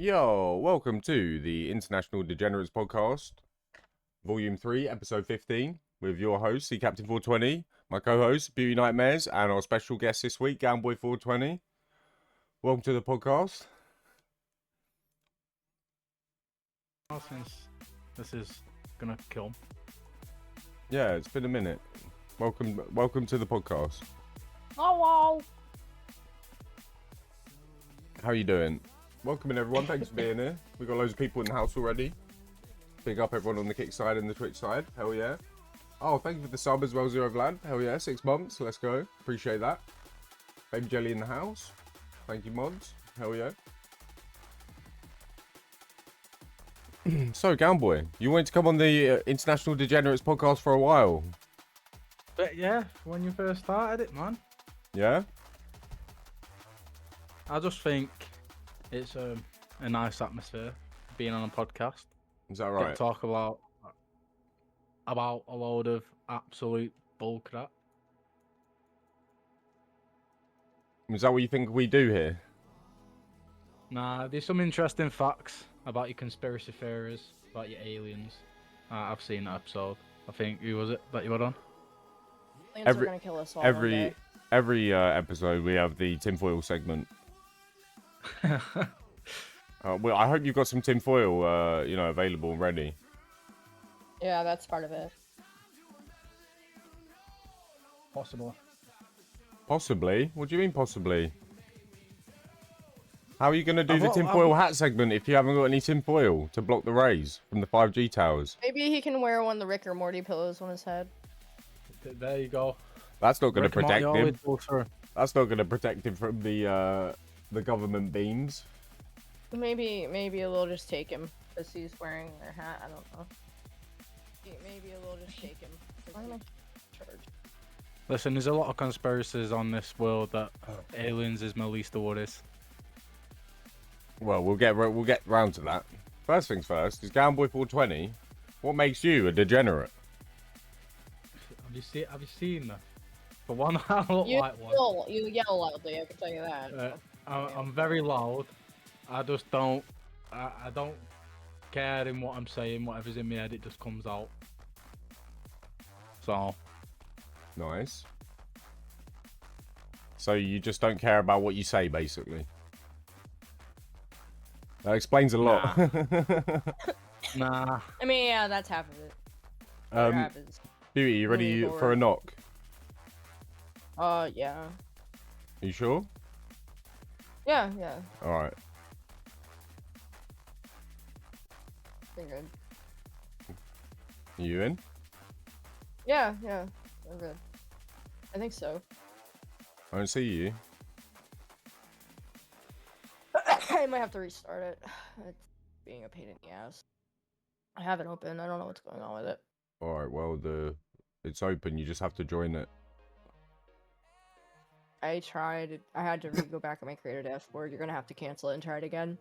Yo, welcome to the International Degenerates Podcast, Volume 3, Episode 15, with your host, Sea Captain 420, my co-host, Beauty Nightmares, and our special guest this week, GownBoy420. Welcome to the podcast. Since this is gonna kill. Yeah, it's been a minute. Welcome to the podcast. Hello. How you doing? Welcome in, everyone. Thanks for being here. We've got loads of people in the house already. Big up everyone on the Kick side and the Twitch side. Hell yeah. Oh, thank you for the sub as well, Zero Vlad. Hell yeah, 6 months. Let's go. Appreciate that. Baby Jelly in the house. Thank you, mods. Hell yeah. So, Gownboy, you wanted to come on the International Degenerates podcast for a while. But yeah, when you first started it, man. Yeah? I just think it's a nice atmosphere being on a podcast. Is that Get right? to talk about a load of absolute bullcrap. Is that what you think we do here? Nah, there's some interesting facts about your conspiracy theories, about your aliens. I've seen that episode. I think, who was it that you were on? Aliens are gonna kill us all one day. Every episode we have the tinfoil segment. Well, I hope you've got some tinfoil, available and ready. Yeah, that's part of it. Possible. Possibly? What do you mean possibly? How are you going to do the tinfoil hat segment if you haven't got any tinfoil to block the rays from the 5G towers? Maybe he can wear one of the Rick or Morty pillows on his head. There you go. That's not going to protect him. Through. That's not going to protect him from the government beams. Maybe we'll just take him because he's wearing their hat. I don't know. Maybe we'll just take him. Listen, there's a lot of conspiracies on this world that aliens is my least of worries. Well, we'll get round to that. First things first, is GownBoy420. What makes you a degenerate? Have you seen that? For one, I look like one. You yell loudly, I can tell you that. I'm very loud. I just don't. I don't care in what I'm saying. Whatever's in my head, it just comes out. So. Nice. So you just don't care about what you say, basically. That explains a lot. Nah. I mean, yeah, that's half of it. Beauty, you ready for a knock? Yeah. Are you sure? Yeah. Alright. You're good. You in? Yeah. I'm good. I think so. I don't see you. I might have to restart it. It's being a pain in the ass. I have it open. I don't know what's going on with it. Alright, well, it's open. You just have to join it. I tried. I had to go back on my creator dashboard. You're gonna have to cancel it and try it again.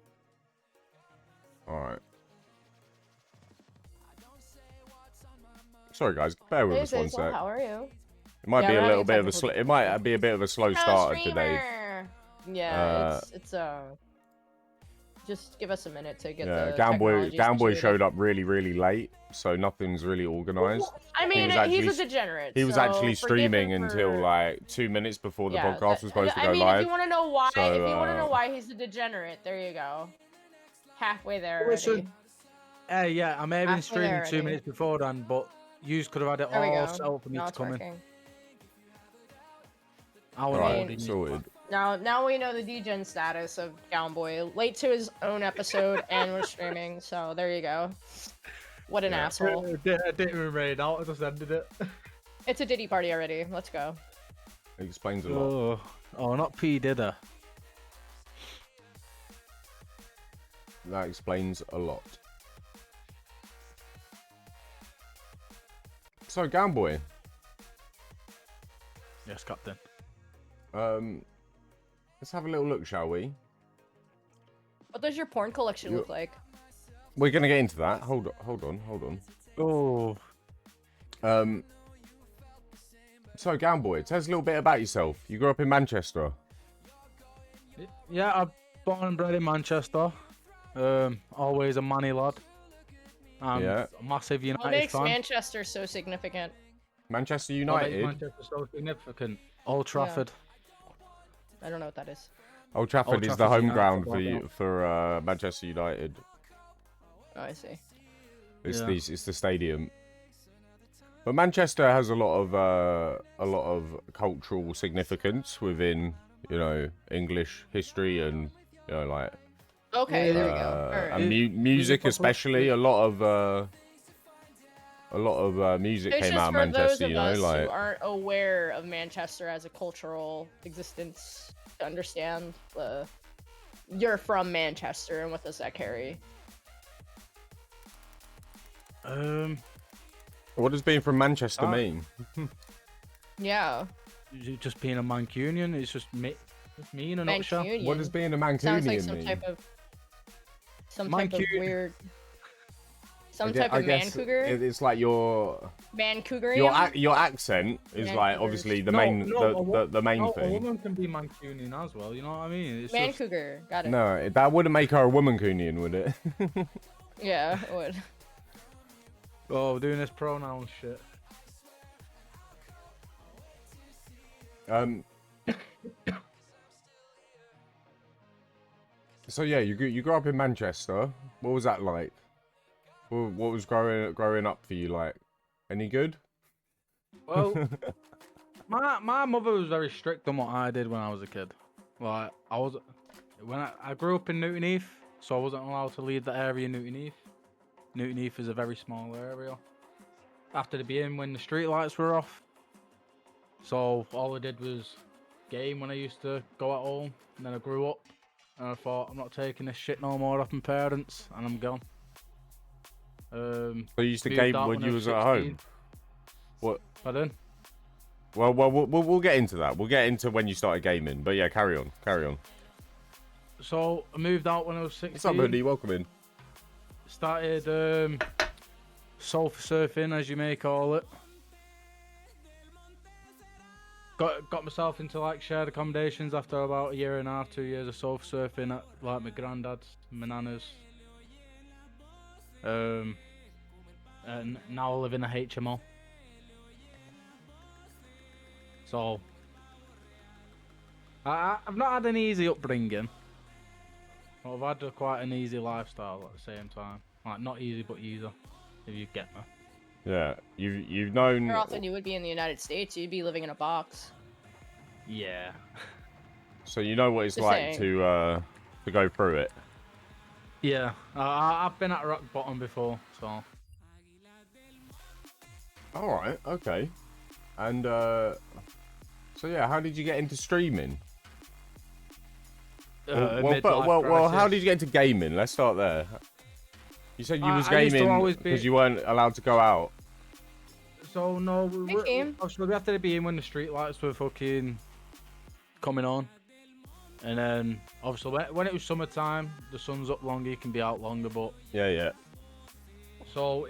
Alright. Sorry, guys. Bear with us one sec. How are you? It might be a little bit of a it might be a bit of a slow starter today. Yeah, it's just give us a minute to get the GownBoy showed up really late, so nothing's really organized. I mean, he's a degenerate. He was actually streaming until like 2 minutes before the podcast was supposed to go live. If you want to know why, he's a degenerate, there you go. Halfway there already. Yeah, I may have been streaming 2 minutes before then, but you could have had it all set up for me to come in. Alright, sorted. Now we know the degen status of Gownboy. Late to his own episode, and we're streaming, so there you go. What an asshole. I didn't even read it out, I just ended it. It's a Diddy party already, let's go. It explains a lot. Oh, not P Didder. That explains a lot. So, Gownboy. Yes, Captain. Let's have a little look, shall we? What does your porn collection look like? We're gonna get into that. Hold on. Oh. So, Gownboy, tell us a little bit about yourself. You grew up in Manchester. Yeah, I'm born and bred in Manchester. Always a manny lad. Yeah. A massive United What makes fan. Manchester so significant? Manchester What makes United. Manchester so significant? Old Trafford. I don't know what that is. Old Trafford Old is the Trafford's home United ground football ground. for Manchester United. Oh, I see. It's the stadium. But Manchester has a lot of cultural significance within, you know, English history and, you know, like Okay, there we go. All and right. music especially. A lot of music It's came just out of for those Manchester. of You know, us like who aren't aware of Manchester as a cultural existence to understand the you're from Manchester and what does that carry? what does being from Manchester Ah. mean? Yeah, Just being a Mancunian, it's just me in a nutshell. Mancunian. What does being a Mancunian Sounds like mean? type of Mancunian. weird, I type of guess man-cougar. it's like your Man-cougarian. accent is like Mancougars. obviously the No, main no, the main No, a thing. woman can be Mancunian as well. You know what I mean? It's just Man-cougar. Got it. No, that wouldn't make her a woman-cunian, would it? Yeah, it would. we're doing this pronoun shit. So yeah, you grew up in Manchester. What was that like? What was growing up for you like? Any good? Well, my mother was very strict on what I did when I was a kid. Like I grew up in Newton Heath, so I wasn't allowed to leave the area Newton Heath. Newton Heath is a very small area. After the being when the street lights were off. So all I did was game when I used to go at home, and then I grew up and I thought I'm not taking this shit no more off my parents, and I'm gone. So you used to moved game out when I you was was at 16. home. What? Pardon? Well, we'll get into that. We'll get into when you started gaming. But yeah, carry on. So I moved out when I was 16. What's up, Hoodie? Welcome in. Started sofa surfing, as you may call it. Got myself into like shared accommodations after about a year and a half, 2 years of sofa surfing at like my granddad's, my nana's. And now I live in a HMO. So I've not had an easy upbringing. But I've had quite an easy lifestyle at the same time. Like not easy, but easier, if you get me. Yeah, you've known. More often you would be in the United States, you'd be living in a box. Yeah. So you know what it's Just like saying. to go through it. Yeah. I've been at rock bottom before, so. All right. Okay. And so yeah, how did you get into streaming? Well, how did you get into gaming? Let's start there. You said you was I used to gaming always be- because you weren't allowed to go out. So no, game. we have to be in when the street lights were fucking coming on, and then obviously when it was summertime, the sun's up longer, you can be out longer. But Yeah. so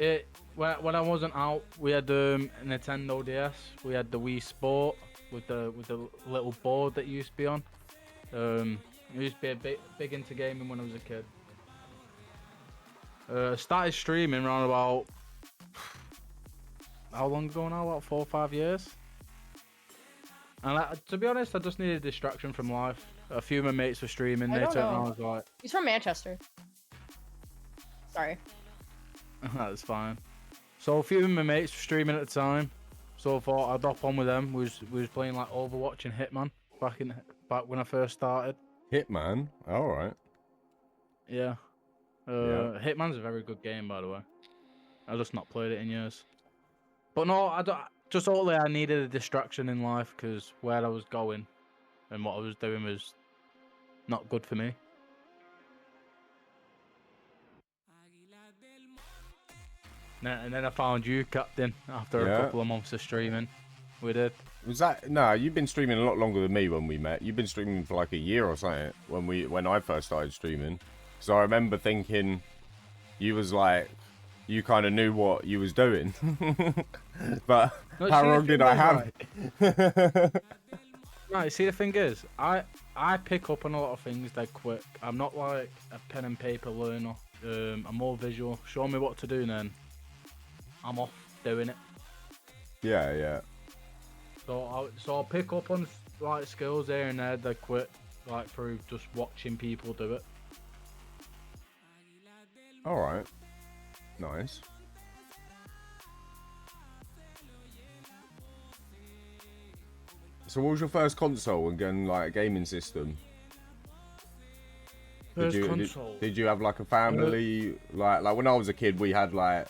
when I wasn't out, we had a Nintendo DS, we had the Wii Sport with the little board that used to be on. I used to be big into gaming when I was a kid. Started streaming around about how long ago now? About 4 or 5 years. And to be honest, I just needed a distraction from life. A few of my mates were streaming. I They don't turned know. around and was like, He's from Manchester. Sorry. "That's fine." So a few of my mates were streaming at the time. So I thought I'd hop on with them. We was playing like Overwatch and Hitman back when I first started. Hitman. All right. Yeah. Yeah. Hitman's a very good game, by the way. I've just not played it in years. But no, I don't. Just only I needed a distraction in life because where I was going and what I was doing was not good for me. And then I found you, Captain, after Yeah. a couple of months of streaming. We did. Was that no? You've been streaming a lot longer than me when we met. You've been streaming for like a year or something when I first started streaming. So I remember thinking, you was like, you kind of knew what you was doing. But No, how see, long the did thing I is, have? right, No, see, the thing is, I pick up on a lot of things dead quick. I'm not like a pen and paper learner. I'm more visual. Show me what to do, and then I'm off doing it. Yeah. So I'll pick up on like skills here and there dead quick, like through just watching people do it. All right. Nice. So what was your first console and like gaming system? First Did console. Did you have like a family? Like when I was a kid, we had like,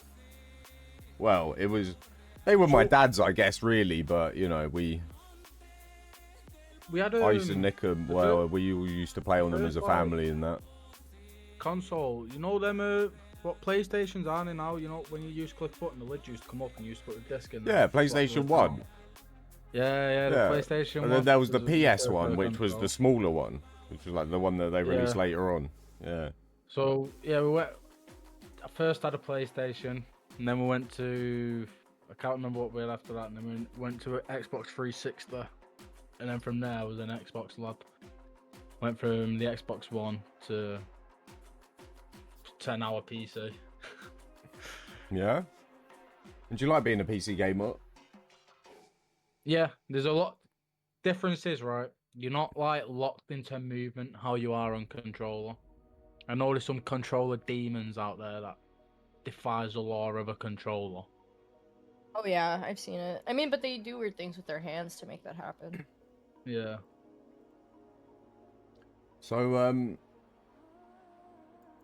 well, they were my dad's, I guess, really, but you know, we had I used to nick them. Well, we all used to play on them as a family and that. Console, you know them what PlayStations are they now? You know when you use click button, the lid used to come up and you used to put the disc in there. Yeah, PlayStation 1. Yeah, the PlayStation 1. And then there was the PS one, which was the smaller one, which was like the one that they released later on. Yeah. So yeah, I first had a PlayStation, and then we went to, I can't remember what we had after that, and then we went to Xbox 360, and then from there I was an Xbox lad. Went from the Xbox One to 10-hour PC. Yeah. And do you like being a PC gamer? Yeah, there's a lot differences, right? You're not like locked into movement how you are on controller. I know there's some controller demons out there that defies the law of a controller. Oh yeah, I've seen it. I mean, but they do weird things with their hands to make that happen. Yeah. So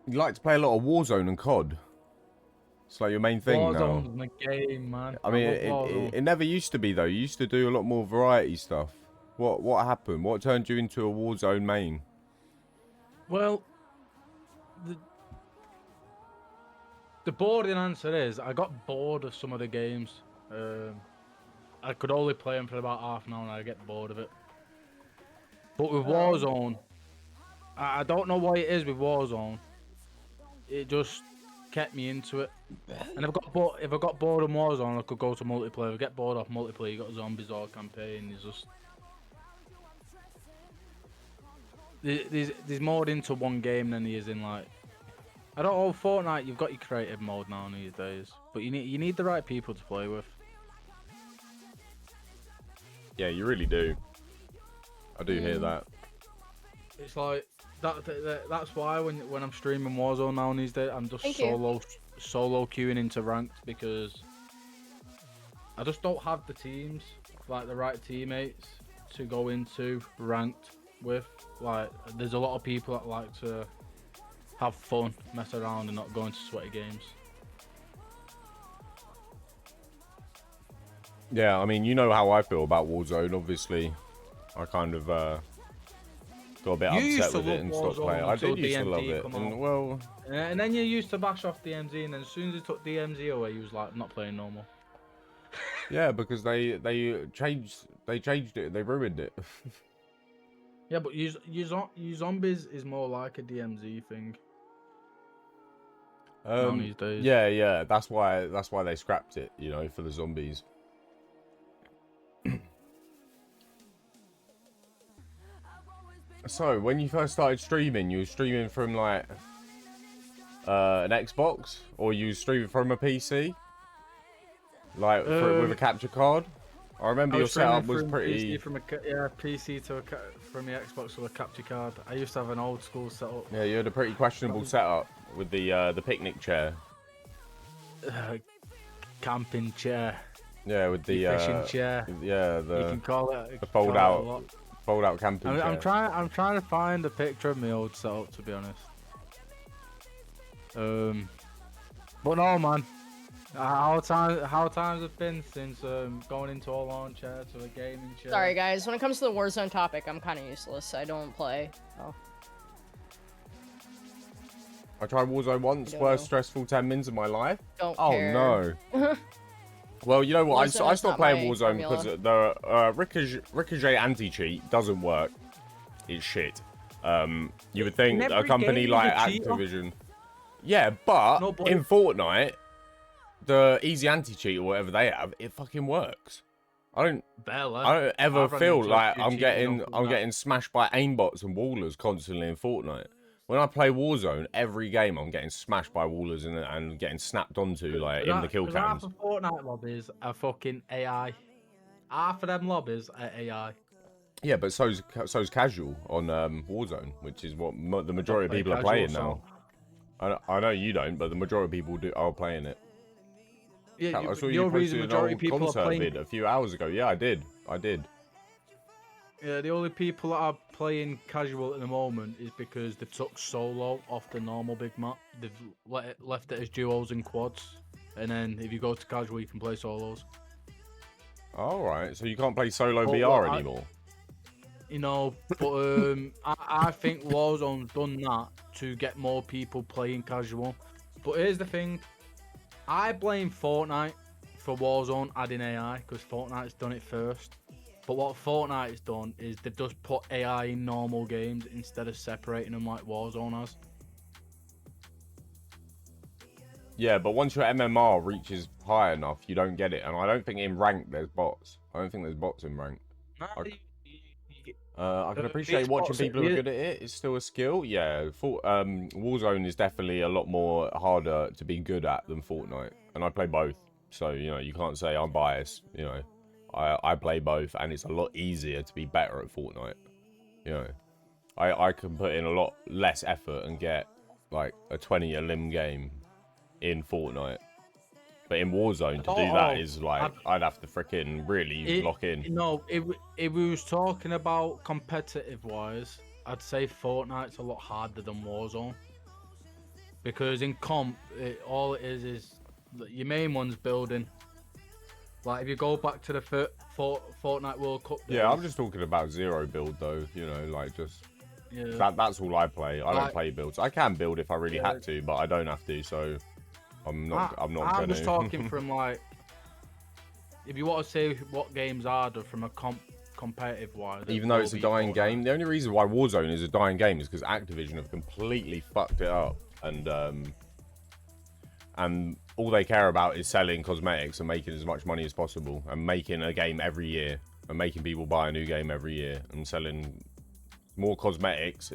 you like to play a lot of Warzone and COD? It's like your main thing Warzone's now. my game, man. I mean, love it never used to be though. You used to do a lot more variety stuff. What happened? What turned you into a Warzone main? Well, the boring answer is I got bored of some of the games. I could only play them for about half an hour and I get bored of it. But with Warzone, I don't know why it is with Warzone. It just kept me into it. And if I got bored of Warzone, I could go to multiplayer. If I get bored of multiplayer, you got zombies or campaign. It's just there's more into one game than there is in like. I don't know, Fortnite. You've got your creative mode now these days, but you need the right people to play with. Yeah, you really do. I do hear that. It's like that's why when I'm streaming Warzone now these days, I'm just solo queuing into ranked because I just don't have the teams, like the right teammates to go into ranked with. Like there's a lot of people that like to have fun, mess around and not go into sweaty games. Yeah, I mean, you know how I feel about Warzone. Obviously, I kind of got a bit upset with it and stopped playing. I did used to love it, and well, and then you used to bash off DMZ, and then as soon as you took DMZ away, you was like not playing normal. Yeah, because they changed it, they ruined it. Yeah, but you zombies is more like a DMZ thing. These days. Yeah, that's why they scrapped it, you know, for the zombies. So, when you first started streaming, you were streaming from like an Xbox, or you were streaming from a PC, like with a capture card. I remember your setup was pretty. PC from the Xbox with a capture card. I used to have an old school setup. Yeah, you had a pretty questionable setup with the picnic chair. Camping chair. Yeah, with the fishing chair. Yeah, you can call it the fold out camping chair. I'm trying to find a picture of my old setup, to be honest. But no, man. How times have been since going into a lawn chair to a gaming chair. Sorry guys, when it comes to the Warzone topic, I'm kind of useless. I don't play. Oh. I tried Warzone once. Worst stressful 10 minutes of my life. Don't care. Oh no. Well, you know what? I stopped playing Warzone because the Ricochet anti-cheat doesn't work. It's shit. You would think a company like Activision. Yeah, but in Fortnite, the easy anti-cheat or whatever they have, it fucking works. Barely. I don't ever I've run feel into a like few I'm cheaters getting on Fortnite. smashed by aimbots and wallers constantly in Fortnite. When I play Warzone, every game I'm getting smashed by wallers and getting snapped onto like in the kill Because half cams. of Fortnite lobbies are fucking AI. Half of them lobbies are AI. Yeah, but so's casual on Warzone, which is what the majority of people are playing now. I know you don't, but the majority of people are playing it. Yeah, I saw the you only reason posted an majority of old people are concert playing. vid a few hours ago. Yeah, I did. Yeah, the only people that are playing casual at the moment is because they took solo off the normal big map. They've left it as duos and quads, and then if you go to casual, you can play solos. All right, so you can't play solo But BR anymore. But I think Warzone's done that to get more people playing casual. But here's the thing, I blame Fortnite for Warzone adding AI because Fortnite's done it first. But what Fortnite's done is they've just put AI in normal games instead of separating them like Warzone has. Yeah, but once your MMR reaches high enough, you don't get it. And I don't think in ranked there's bots. I don't think there's bots in ranked. I can appreciate watching people who are good at it. It's still a skill. Yeah, Warzone is definitely a lot more harder to be good at than Fortnite. And I play both. So, you can't say I'm biased. I play both, and it's a lot easier to be better at Fortnite. I can put in a lot less effort and get like a 20 lim game in Fortnite. But in Warzone, to do that is like, I'd have to freaking really lock in. If we was talking about competitive-wise, I'd say Fortnite's a lot harder than Warzone. Because in comp, all it is your main one's building. Like, if you go back to the Fortnite World Cup days, Yeah, I'm just talking about zero build, though. Like, just... Yeah. That's all I play. I don't play builds. I can build if I really had to, but I don't have to, so... I'm not I'm just talking from like, if you want to say what games harder from a competitive wise. Even though it's a dying game, the only reason why Warzone is a dying game is because Activision have completely fucked it up, and all they care about is selling cosmetics and making as much money as possible, and making a game every year, and making people buy a new game every year, and selling more cosmetics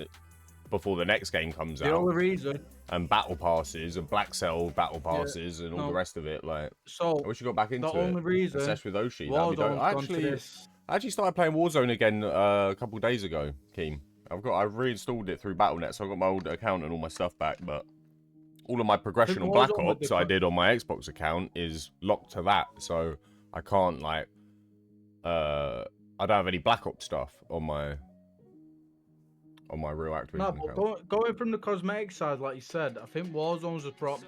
before the next game comes out. The only reason. And battle passes and black cell battle passes and all the rest of it. Like, so I wish you got back into it. The only reason. Obsessed with Oshi. I actually started playing Warzone again a couple days ago, Keem. I've reinstalled it through Battle.net, so I got my old account and all my stuff back. But all of my progression on Black Ops I did on my Xbox account is locked to that, so I can't like. I don't have any Black Ops stuff on my real Activision account. But going from the cosmetic side, like you said, I think Warzone's has brought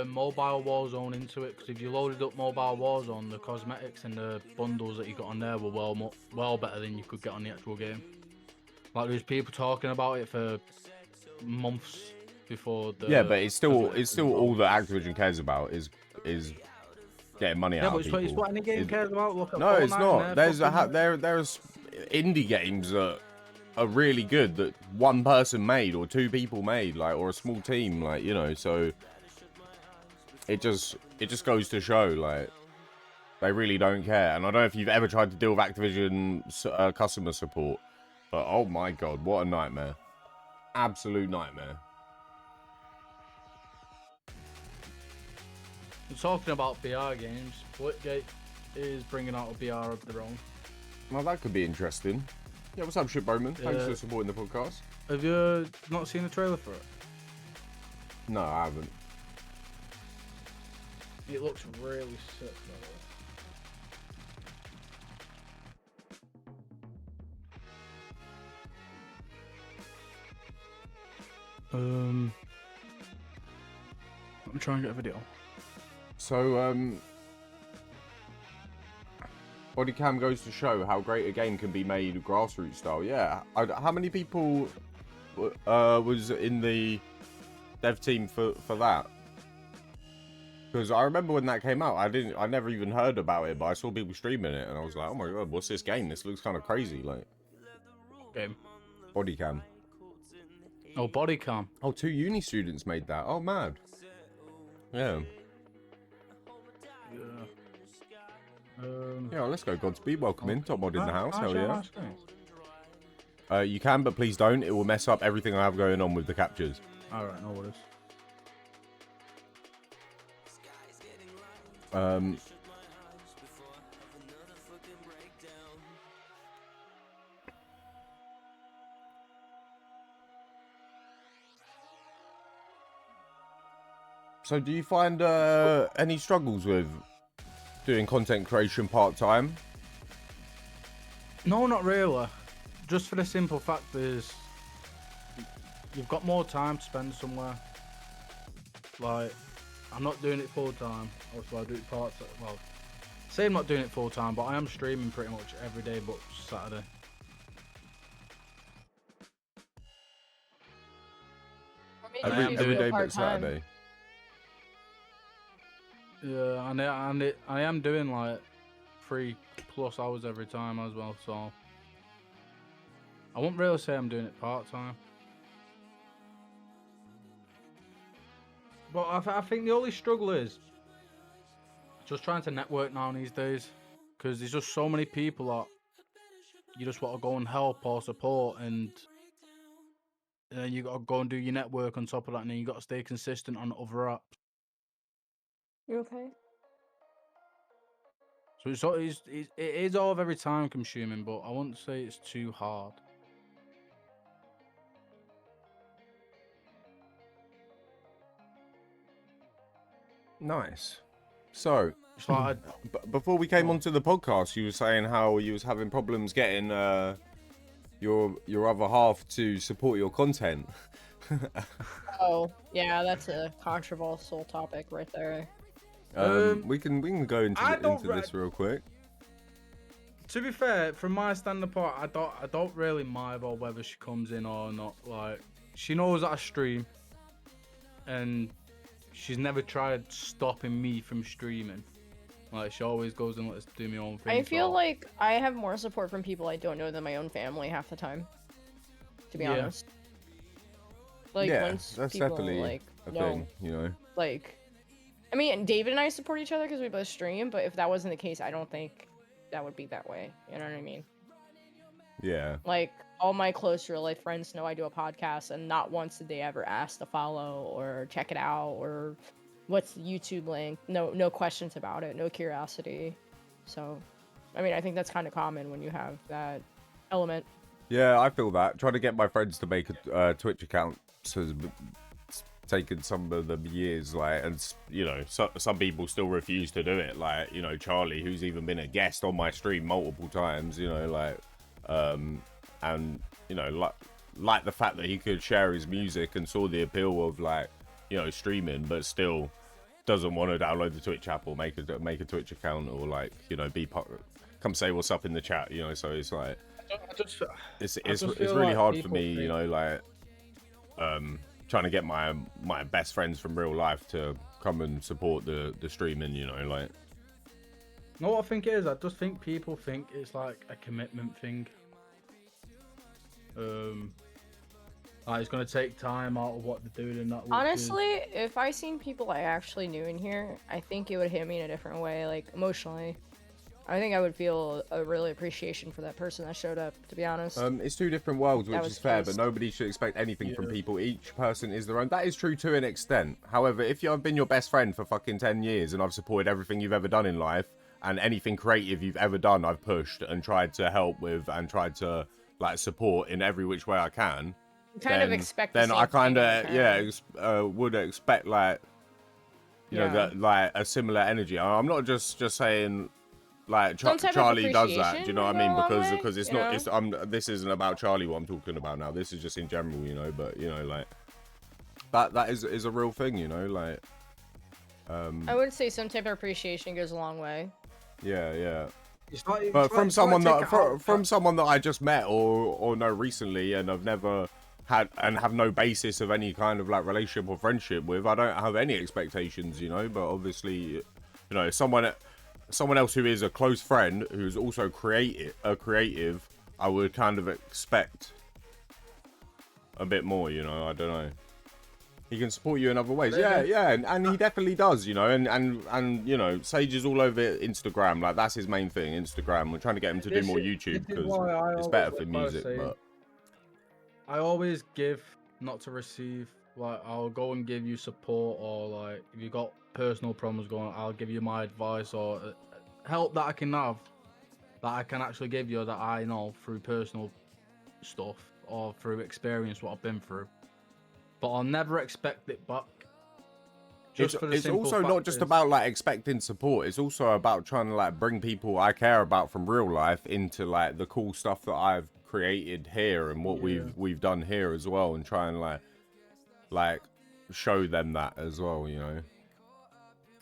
mobile Warzone into it, because if you loaded up mobile Warzone, the cosmetics and the bundles that you got on there were well better than you could get on the actual game. Like, there's people talking about it for months before the... Yeah, but it's still all that Activision cares about is getting money out of people. It's what any game cares about. Look at no, Fortnite, it's not. There's indie games that are really good that one person made or two people made, like, or a small team, like, so it just goes to show, like, they really don't care. And I don't know if you've ever tried to deal with Activision customer support, but oh my god, what a nightmare. Absolute nightmare. Talking about BR games, Splitgate is bringing out a BR of their own. Well, that could be interesting. Yeah, what's up, Shit Bowman? Thanks for supporting the podcast. Have you not seen the trailer for it? No, I haven't. It looks really sick, by the way. Let me try and get a video. So, body cam goes to show how great a game can be made grassroots style. Yeah. How many people was in the dev team for that? Because I remember when that came out, I never even heard about it, but I saw people streaming it, and I was like, oh my god, what's this game? This looks kind of crazy, like. Game. Body cam. Oh, body cam. Oh, 2 uni students made that. Oh, mad. Yeah. Yeah, let's go. Godspeed. Welcome in. Top mod in the house. Hell share yeah. my screen? You can, but please don't. It will mess up everything I have going on with the captures. Alright, no worries. So do you find any struggles with doing content creation part-time? No, not really. Just for the simple fact is, you've got more time to spend somewhere. Like, I'm not doing it full time. Also, I do it part time. Well, say I'm not doing it full time, but I am streaming pretty much every day but Saturday. Every day but Saturday. Yeah, and I am doing like 3+ hours every time as well, so I won't really say I'm doing it part time. But I think the only struggle is just trying to network now these days, because there's just so many people that you just want to go and help or support, and then you got to go and do your network on top of that, and then you got to stay consistent on other apps. You okay? So it is all very time consuming, but I wouldn't say it's too hard. Nice. So, It's like before we came onto the podcast, you were saying how you was having problems getting your other half to support your content. Oh, yeah, that's a controversial topic right there. We can go into this real quick. To be fair, from my standpoint, I don't really mind about whether she comes in or not. Like, she knows that I stream, and she's never tried stopping me from streaming. Like, she always goes and lets do my own thing. I feel like I have more support from people I don't know than my own family half the time, to be honest. Like, yeah, once that's people, definitely like, a know, thing, you know. like, I mean, David and I support each other because we both stream, but if that wasn't the case, I don't think that would be that way. You know what I mean? Yeah. Like, all my close real life friends know I do a podcast, and not once did they ever ask to follow or check it out or what's the YouTube link. No questions about it, no curiosity. So, I mean, I think that's kind of common when you have that element. Yeah, I feel that. Trying to get my friends to make a Twitch account has taken some of them years, like, and you know, some people still refuse to do it. Like, you know, Charlie, who's even been a guest on my stream multiple times, you know, like, and you know, like the fact that he could share his music and saw the appeal of, like, you know, streaming, but still doesn't want to download the Twitch app or make a Twitch account, or, like, you know, come say what's up in the chat, you know. So it's like, it's really hard for me, you know, like, trying to get my best friends from real life to come and support the streaming, you know, like. No, what I think it is, I just think people think it's like a commitment thing. Like, it's gonna take time out of what they're doing and that. Honestly, if I seen people I actually knew in here, I think it would hit me in a different way, like emotionally. I think I would feel a really appreciation for that person that showed up, to be honest. It's two different worlds, which is fair, but first. nobody should expect anything from people. Each person is their own. That is true to an extent. However, if I've been your best friend for fucking 10 years and I've supported everything you've ever done in life, and anything creative you've ever done, I've pushed and tried to help with and tried to, like, support in every which way I can. Kind of expect. Then I kind of would expect, like, you know, that, like, a similar energy. I'm not just saying, like, Charlie does that. Do you know what I mean? Because it's not. It's this isn't about Charlie. What I'm talking about now. This is just in general, you know. But, you know, like, that is a real thing, you know. Like, I would say some type of appreciation goes a long way. Yeah. But But from someone that I just met or know recently, and I've never had and have no basis of any kind of, like, relationship or friendship with, I don't have any expectations, you know. But obviously, you know, someone else who is a close friend who's also creative, I would kind of expect a bit more, you know. I don't know. He can support you in other ways. Yeah. Yeah, and he definitely does, you know. And you know, Sage is all over Instagram. Like that's his main thing, Instagram. We're trying to get him to do more YouTube because it's better for music. But I always give, not to receive. Like I'll go and give you support, or like if you got personal problems going, I'll give you my advice or help that I can have, that I can actually give you, that I know through personal stuff or through experience what I've been through. But I'll never expect it back. It's also not just about like expecting support. It's also about trying to like bring people I care about from real life into like the cool stuff that I've created here and what we've done here as well, and try and like show them that as well, you know.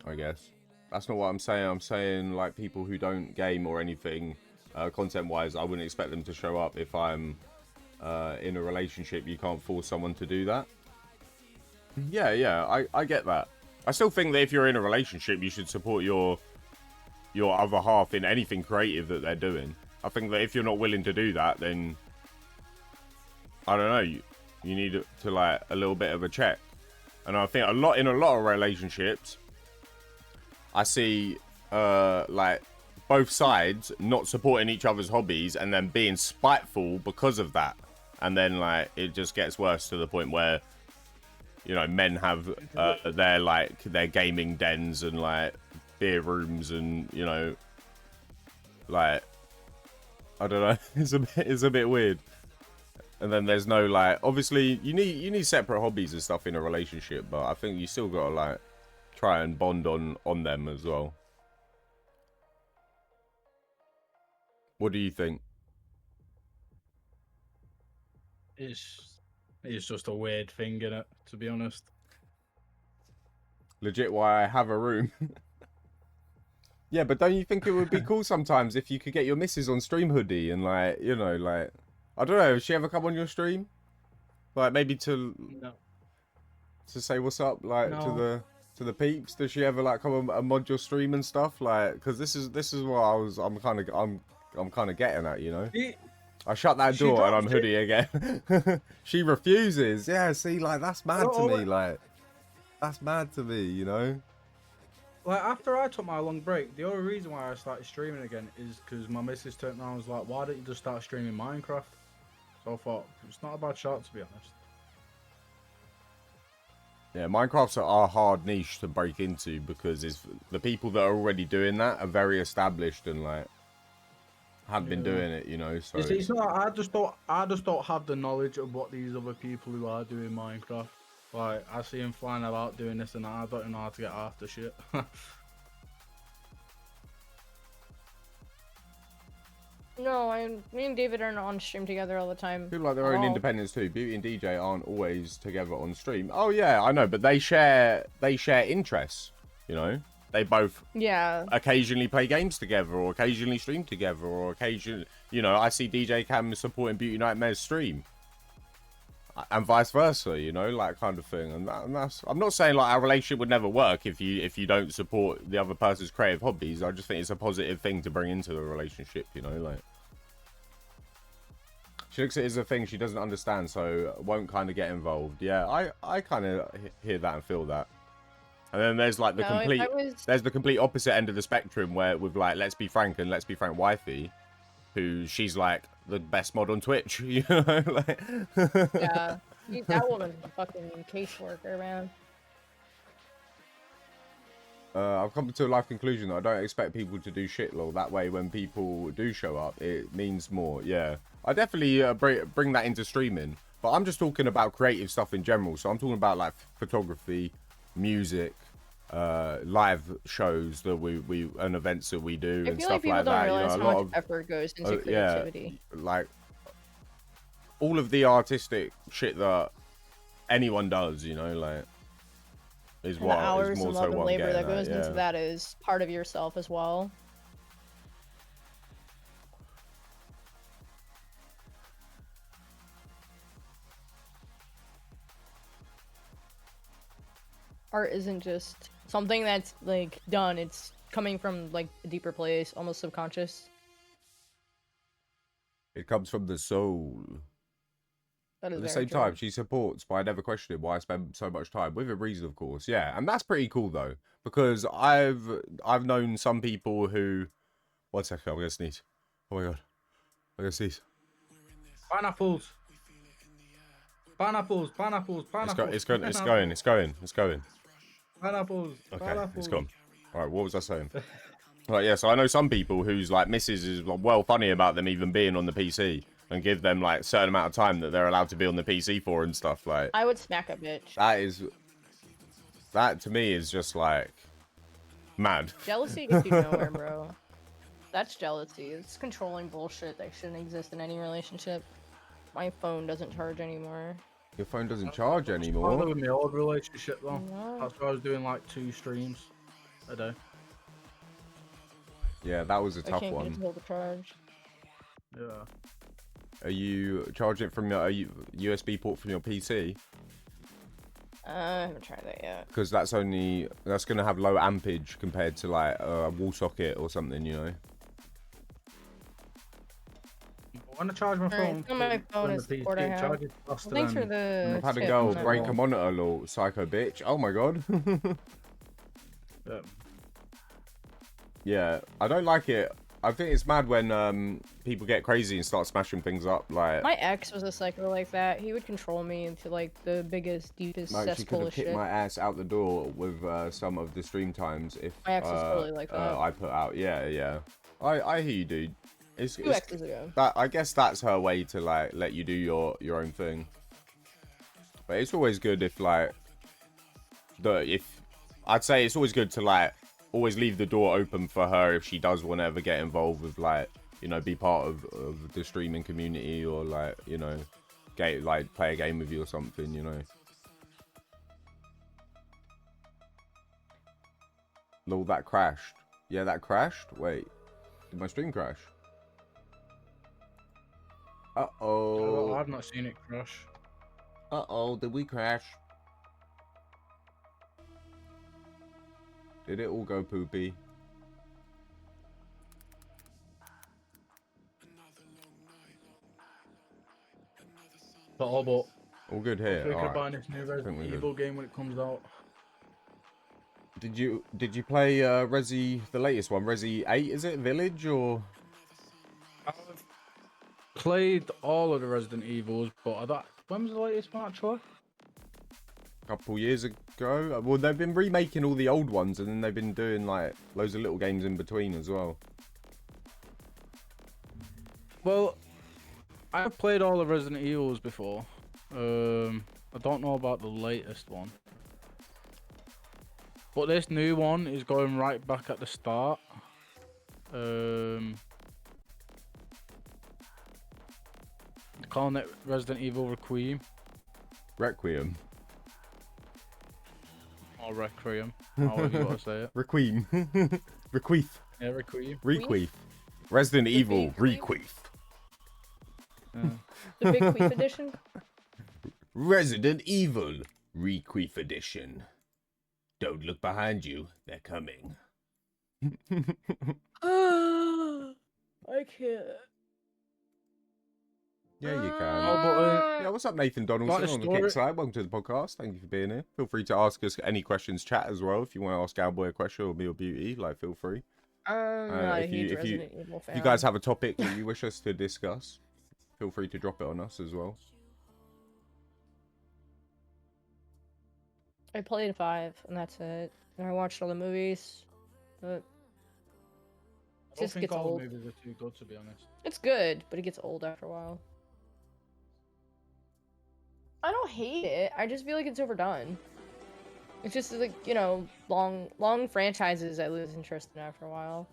I guess that's not what I'm saying. I'm saying like people who don't game or anything content wise, I wouldn't expect them to show up if I'm in a relationship. You can't force someone to do that. Yeah, I get that. I still think that if you're in a relationship, you should support your other half in anything creative that they're doing. I think that if you're not willing to do that, then I don't know, you need to like a little bit of a check. And I think in a lot of relationships, I see like both sides not supporting each other's hobbies and then being spiteful because of that. And then like it just gets worse to the point where, you know, men have their gaming dens and like beer rooms and, you know, like I don't know, it's a bit weird. And then there's no like, obviously you need separate hobbies and stuff in a relationship, but I think you still gotta like try and bond on them as well. What do you think? It's just a weird thing, innit, to be honest. Legit why I have a room. Yeah, but don't you think it would be cool sometimes if you could get your missus on stream hoodie and like, you know, like, I don't know, does she ever come on your stream? Like maybe to say what's up, like to the peeps? Does she ever like come and mod your stream and stuff? Like, because this is what I'm kind of getting at, you know. I shut that door and I'm hoodie again. She refuses. Yeah, see, like that's mad to me. Like that's mad to me, you know. Like after I took my long break, the only reason why I started streaming again is because my missus turned around and was like, "Why don't you just start streaming Minecraft?" So I thought it's not a bad shot, to be honest. Yeah, Minecraft's a hard niche to break into because it's the people that are already doing that are very established and like have been doing it, you know. So it's not. I just don't have the knowledge of what these other people who are doing Minecraft. Like I see them flying about doing this and that. I don't know how to get after shit. No, me and David are not on stream together all the time. People like their own independence too. Beauty and DJ aren't always together on stream. Oh yeah, I know, but they share interests, you know. They both occasionally play games together, or occasionally stream together, or occasionally, you know, I see DJ Cam supporting Beauty Nightmare's stream, and vice versa, you know, like kind of thing. And that's, I'm not saying like our relationship would never work if you don't support the other person's creative hobbies. I just think it's a positive thing to bring into the relationship, you know, like. She looks at it as a thing she doesn't understand, so won't kind of get involved. Yeah, I kind of hear that and feel that. And then there's like the there's the complete opposite end of the spectrum where with like Let's Be Frank and Let's Be Frank Wifey, who she's like the best mod on Twitch, you know, like. Yeah, that woman's a fucking caseworker, man. I've come to a life conclusion that I don't expect people to do shit, lol. That way, when people do show up, it means more. Yeah, I definitely bring that into streaming, but I'm just talking about creative stuff in general. So I'm talking about like photography, music, live shows that we and events that we do and stuff like that. You know, a lot of effort goes into creativity. Yeah, like all of the artistic shit that anyone does, you know, like. Is what the hours more and love so and what labor that at, goes into that is part of yourself as well. Art isn't just something that's like done, it's coming from like a deeper place, almost subconscious. It comes from the soul. That is At the very same true. time, she supports, but I never questioned why I spend so much time with a reason, of course. Yeah, and that's pretty cool though, because I've known some people who. One second, I'm gonna sneeze. Oh my god, I'm gonna sneeze. Pineapples. Pineapples. Pineapples. Pineapples. It's going. Pineapples. Okay, Pineapples. it's gone. All right, what was I saying? Right, yeah, so I know some people whose like missus is well funny about them even being on the PC and give them like a certain amount of time that they're allowed to be on the PC for and stuff. Like I would smack a bitch. that to me is just like mad. Jealousy gets you nowhere, bro. That's jealousy. It's controlling bullshit that shouldn't exist in any relationship. My phone doesn't charge anymore. Your phone doesn't charge Probably anymore. with my old relationship though. No. That's why I was doing like 2 streams a day. Yeah, that was a I tough can't get it one. to hold the charge. Yeah. Are you charging it from your USB port from your PC? I haven't tried that yet. Because that's gonna have low ampage compared to like a wall socket or something, you know. When I charge my phone, so my phone on is the the port I PC, it have. charges faster Thanks for than- the. I've had a tip girl on that break one. a monitor, little psycho bitch. Oh my god. Yeah. Yeah, I don't like it. I think it's mad when people get crazy and start smashing things up. Like, My ex was a psycho like that. He would control me into like the biggest, deepest she could cesspool have of kicked shit. my ass out the door with some of the stream times if My ex was totally like that. I put out. Yeah. I hear you, dude. It's 2 exes ago. that. I guess that's her way to like let you do your own thing. But it's always good if like I'd say it's always good to like always leave the door open for her if she does want to ever get involved with like, you know, be part of the streaming community or like, you know, play a game with you or something, you know. Lol, that crashed. Yeah, that crashed. Wait, did my stream crash? Uh-oh. I've not seen it crash. Uh-oh, did we crash? Did it all go poopy? But All good here. we could Alright. buy this new Resident we're good. Evil game when it comes out. Did you play Resi, the latest one, Resi 8, is it? Village or? I've played all of the Resident Evils, but when was the latest one actually? Couple years ago. Well, they've been remaking all the old ones, and then they've been doing like loads of little games in between as well. Well, I've played all the Resident Evils before. I don't know about the latest one. But this new one is going right back at the start. Calling it Resident Evil Requiem Requiem. or Requiem, however you want to say it. Requiem. Requeef. Yeah, Requiem. Requeef. Resident The Evil. big Requeef. Yeah. The big queef edition. Resident Evil. Requeef edition. Don't look behind you. They're coming. I can't. Yeah, you can. Oh, but Yeah, what's up, Nathan Donaldson Like the on the story- Kickside? Welcome to the podcast. Thank you for being here. Feel free to ask us any questions, chat as well. If you want to ask GownBoy a question or me or Beauty, like, feel free. I'm not a if you- huge if you- Resident Evil fan. If you guys have a topic that you wish us to discuss, feel free to drop it on us as well. I played 5, and that's it. And I watched all the movies. But I don't just think gets all old. the movies are too good, to be honest. It's good, but it gets old after a while. I don't hate it. I just feel like it's overdone. It's just like, you know, long franchises I lose interest in after a while.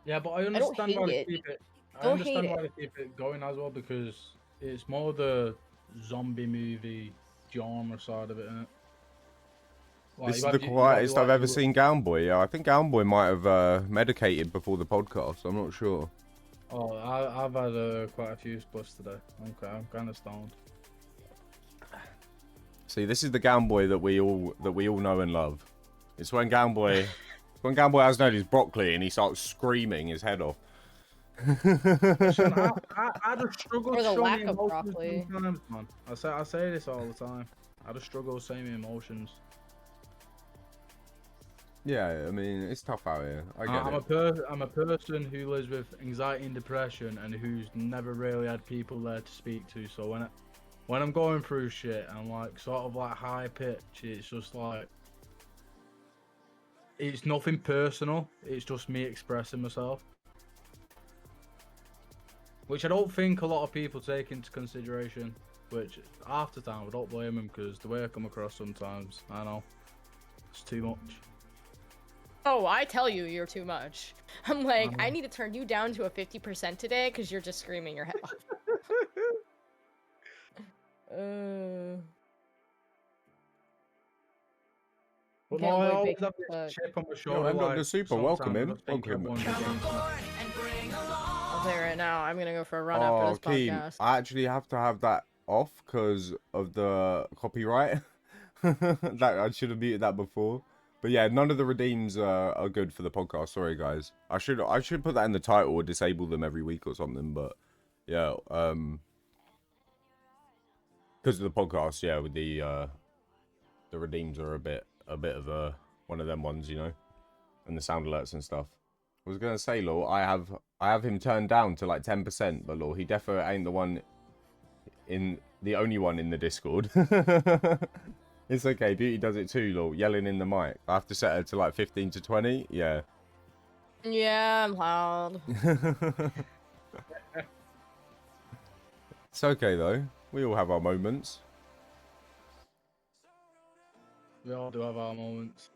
Yeah, but I don't understand why hate they it. keep it. I Don't understand hate why they keep it going as well, because it's more the zombie movie genre side of it, isn't it? Like, This is you the have- you quietest have I've like ever the- seen GownBoy. Yeah, I think GownBoy might have medicated before the podcast. I'm not sure. Oh, I've had quite a few splits today. Okay, I'm kind of stoned. See, this is the GownBoy that we all know and love. It's when GownBoy has known his broccoli and he starts screaming his head off. Listen, I just struggle Or the showing lack of emotions broccoli. sometimes, man. I say this all the time. I just struggle saying emotions. Yeah, I mean, it's tough out here. I get I'm a person who lives with anxiety and depression, and who's never really had people there to speak to. So when I'm going through shit, I'm like sort of like high pitch. It's just like it's nothing personal. It's just me expressing myself, which I don't think a lot of people take into consideration. Which half the time I don't blame them, because the way I come across sometimes, I know it's too much. Oh, I tell you, you're too much. I'm like, I need to turn you down to a 50% today because you're just screaming your head off. But Get no, on I boy, always big have fuck. this chip on my Yo, shoulder. M. Like, Dr. Super, sometimes welcome I in. just think Welcome. everyone's against me. I'll tell you right now, I'm gonna go for a run Oh, after this Keem, podcast. I actually have to have that off because of the copyright. That I should have muted that before. But yeah, none of the redeems are good for the podcast. Sorry, guys. I should put that in the title or disable them every week or something. But yeah, because of the podcast, yeah, with the redeems are a bit of a one of them ones, you know, and the sound alerts and stuff. I was gonna say, Law, I have him turned down to like 10%, but Law, he definitely ain't the only one in the Discord. It's okay, Beauty does it too, Law, yelling in the mic. I have to set her to like 15 to 20, yeah. Yeah, I'm loud. It's okay though. We all have our moments. We all do have our moments.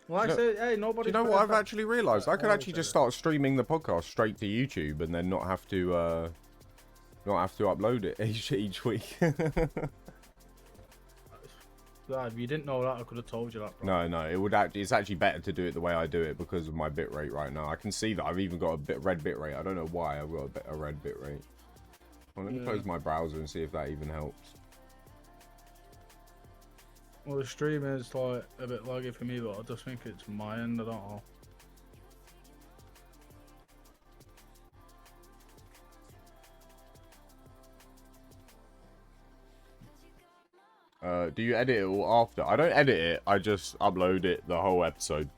Well, I Do you say, hey, Do nobody. you know what I've actually realised? I could actually just start streaming the podcast straight to YouTube and then not have to upload it each week. God, if you didn't know that, I could have told you that. No, it would actually. It's actually better to do it the way I do it because of my bitrate right now. I can see that I've even got a red bitrate. I don't know why I've got a red bitrate. Well, let me close my browser and see if that even helps. Well, the stream is like a bit laggy for me, but I just think it's my end. I don't know. Do you edit it all after? I don't edit it. I just upload it the whole episode.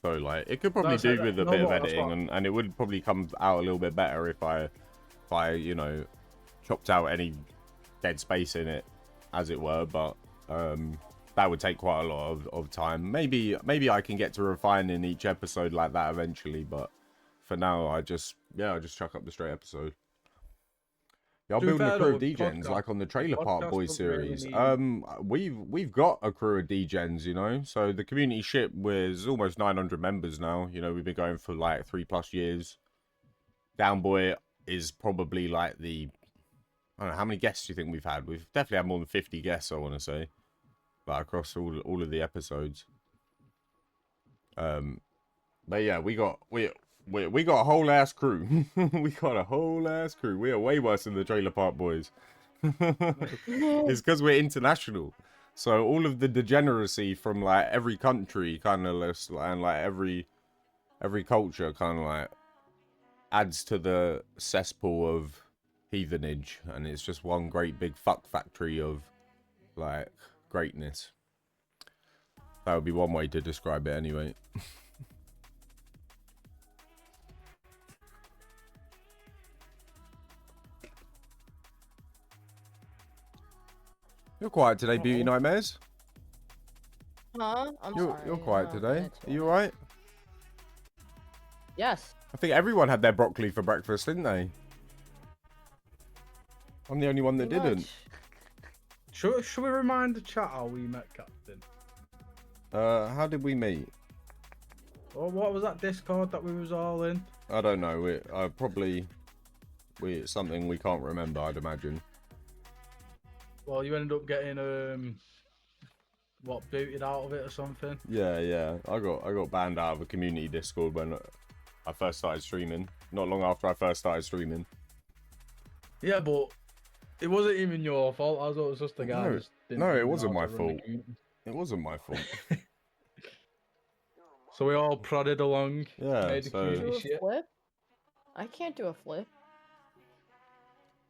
So like, it could probably do with a bit of editing, and it would probably come out a little bit better if I you know, chopped out any dead space in it, as it were. But that would take quite a lot of time. Maybe I can get to refining each episode like that eventually. But for now, I just chuck up the straight episode. Y'all building a crew of degens like on the Trailer Park Boys series. We've got a crew of degens, you know. So the community ship was almost 900 members now. You know, we've been going for like 3+ years. GownBoy is probably like the, I don't know, how many guests do you think we've had? We've definitely had more than 50 guests, I want to say, like across all of the episodes. But yeah, we got a whole ass crew. We got a whole ass crew. We are way worse than the Trailer Park Boys. It's because we're international. So all of the degeneracy from like every country kind of list, and like every culture kind of like adds to the cesspool of heathenage, and it's just one great big fuck factory of like greatness. That would be one way to describe it anyway. You're quiet today, Beauty Nightmares. Huh? You're quiet today. Are you alright? Yes. I think everyone had their broccoli for breakfast, didn't they? I'm the only one that didn't. Should we remind the chat how we met, Captain? How did we meet? Or what was that Discord that we was all in? I don't know. It's something we can't remember, I'd imagine. Well, you ended up getting booted out of it or something. Yeah. I got banned out of a community Discord when I first started streaming. Not long after I first started streaming. Yeah, but it wasn't even your fault. I thought it was just the guy. No, it wasn't my fault. It wasn't my fault. So we all prodded along. Yeah. Made the community shit. Flip? I can't do a flip.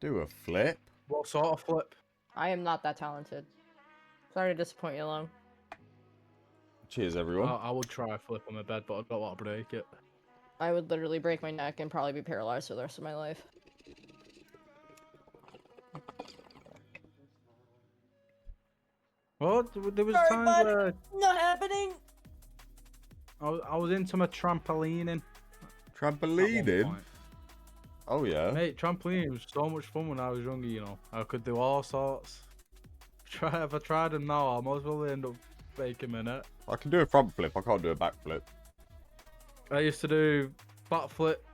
Do a flip? What sort of flip? I am not that talented. Sorry to disappoint you, Long. Cheers, everyone. I would try a flip on my bed, but I don't want to break it. I would literally break my neck and probably be paralyzed for the rest of my life. Well, there was Sorry, times bud. where Not happening! I was into my trampolining. Trampolining? Oh, yeah. Mate, trampolining was so much fun when I was younger, you know. I could do all sorts. If I tried them now, I might as well end up faking a minute. I can do a front flip. I can't do a back flip. I used to do back flip,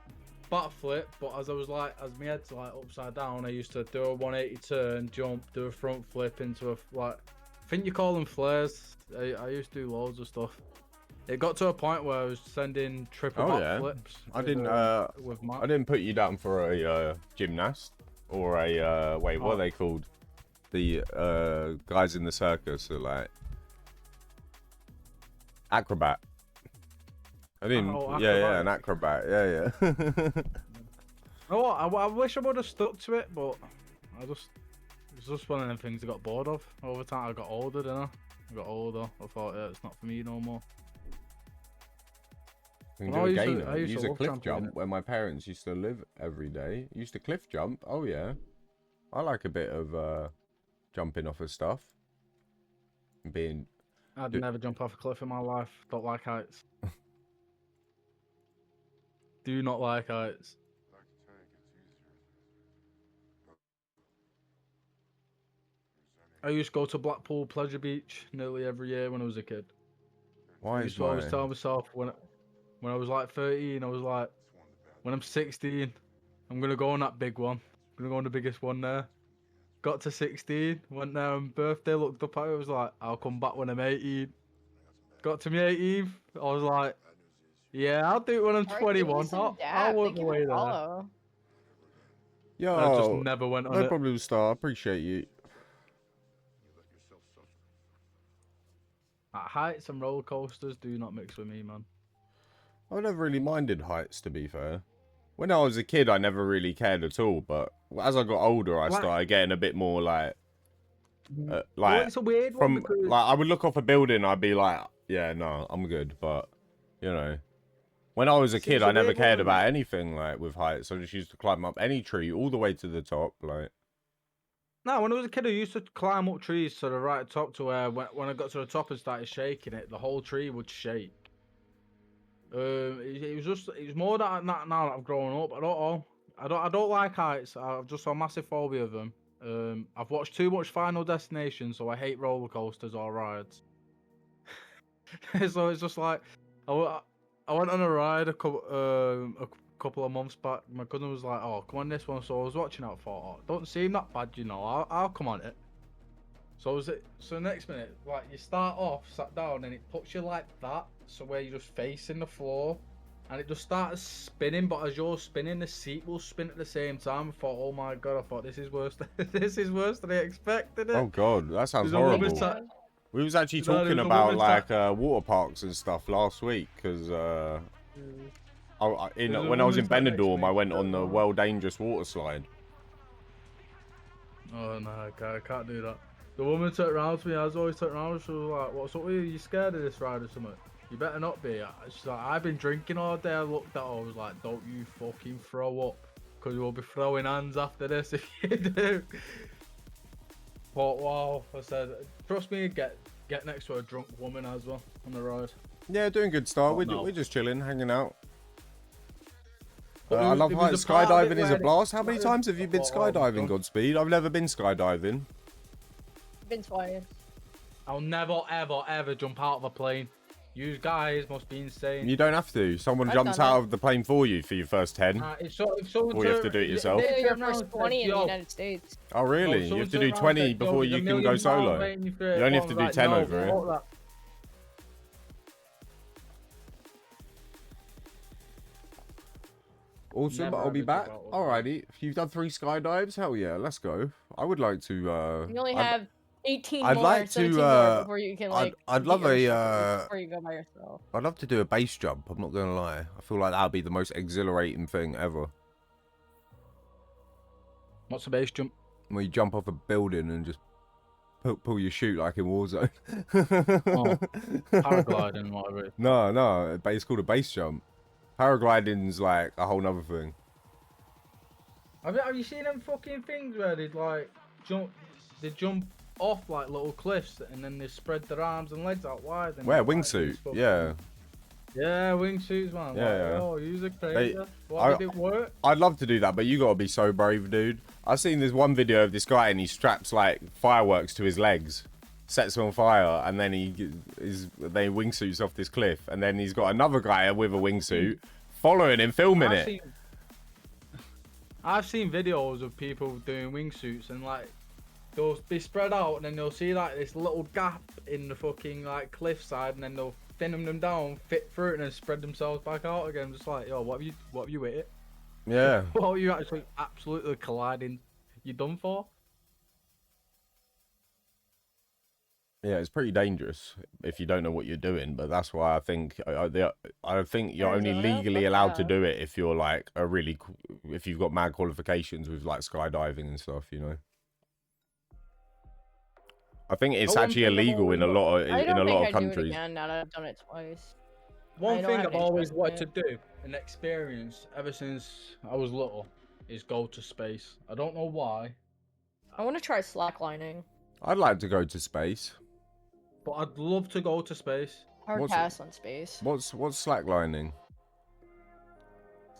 but as my head's like upside down, I used to do a 180 turn, jump, do a front flip into a I think you call them flares. I used to do loads of stuff. It got to a point where I was sending triple back flips. I didn't. With Matt. I didn't put you down for a gymnast or a wait. What are they called? The guys in the circus are like acrobat. I didn't. Yeah, an acrobat. Yeah. Oh, I wish I would have stuck to it, but it's just one of them things I got bored of. Over time, I got older, didn't I? I got older. I thought, yeah, it's not for me no more. You can do a gainer. Use a cliff jump where my parents used to live every day. Used to cliff jump. Oh yeah, I like a bit of jumping off of stuff. I'd never jump off a cliff in my life. Don't like heights. Do not like heights. I used to go to Blackpool Pleasure Beach nearly every year when I was a kid. Why I used to always tell myself when I was like 13, I was like, when I'm 16, I'm gonna go on that big one. I'm gonna go on the biggest one there. Got to 16, went there on birthday, looked up at it, was like, I'll come back when I'm 18. Got to me 18th, I was like, yeah, I'll do it when I'm 21. I'll work my way there. Yo, I just never went on no it. problem, Star. Appreciate you. Heights and roller coasters do not mix with me, man. I never really minded heights, to be fair. When I was a kid, I never really cared at all. But as I got older, I started getting a bit more like Well, it's a weird one because... like I would look off a building, I'd be like, yeah, no, I'm good. But you know, when I was a kid, I never cared about anything like with heights. I just used to climb up any tree all the way to the top, like. No, when I was a kid, I used to climb up trees to the right top to where when I got to the top and started shaking it, the whole tree would shake. It was more that now that I've grown up. I don't like heights. I've just a massive phobia of them. I've watched too much Final Destination, so I hate roller coasters or rides. So it's just like I went on a ride a couple of months back. My cousin was like, "Oh, come on this one." So I was watching out for. Oh, don't seem that bad, you know. I'll come on it. So next minute, like you start off sat down and it puts you like that, so where you're just facing the floor, and it just starts spinning. But as you're spinning, the seat will spin at the same time. I thought, oh my god, I thought this is worse. This is worse than I expected. Oh god, that sounds horrible. We was actually talking about like water parks and stuff last week because when I was in Benidorm, I went on the Well Dangerous water slide. Oh no, I can't do that. The woman turned around to me, as always turned around, she was like, "What's up with you? You scared of this ride or something? You better not be." She's like, "I've been drinking all day." I looked at her, I was like, "Don't you fucking throw up, because we'll be throwing hands after this if you do." But wow, I said, trust me, get next to a drunk woman as well on the ride. Yeah, doing good start. We're just chilling, hanging out. I love heights. Skydiving is a blast. How many times have you been skydiving, Godspeed? I've never been skydiving. Been twice. I'll never, ever jump out of a plane. You guys must be insane. You don't have to. Someone jumps out of the plane for you for your first 10. If or you have to do it yourself. Your first 20 in the United States. Oh, really? You have to do 20 before you can go solo. You only have to do 10 over it. Awesome, I'll be back. Alrighty, if you've done 3 skydives, hell yeah, let's go. I would like to. You only have 18 I'd more, like 17 to. more before you can like. I'd love before you go by yourself. I'd love to do a base jump. I'm not gonna lie. I feel like that'd be the most exhilarating thing ever. What's a base jump? Where you jump off a building and just pull your chute like in Warzone. Oh, paragliding, whatever. No, but it's called a base jump. Paragliding's like a whole nother thing. Have you seen them fucking things where they like jump? They jump off like little cliffs and then they spread their arms and legs out wide. And Where like, wingsuit? Yeah. Yeah, wingsuits, man. Yeah. Oh, use a crazy. Why did it work? I'd love to do that, but you gotta be so brave, dude. I've seen this one video of this guy and he straps like fireworks to his legs, sets them on fire, and then they wingsuits off this cliff, and then he's got another guy with a wingsuit following him, filming it. I've seen videos of people doing wingsuits and like they'll be spread out and then they'll see like this little gap in the fucking like cliffside and then they'll thin them down, fit through it, and then spread themselves back out again. Just like, yo, what have you hit it? Yeah. What are you actually absolutely colliding? You done for? Yeah, it's pretty dangerous if you don't know what you're doing, but that's why I think I think you're only legally allowed to do it if you're like if you've got mad qualifications with like skydiving and stuff, you know. I think it's actually illegal in a lot of countries. Do it again now that I've done it twice. One thing I've always wanted to do and experience ever since I was little is go to space. I don't know why. I want to try slacklining. I'd like to go to space. But I'd love to go to space. Hard pass on space. What's slacklining?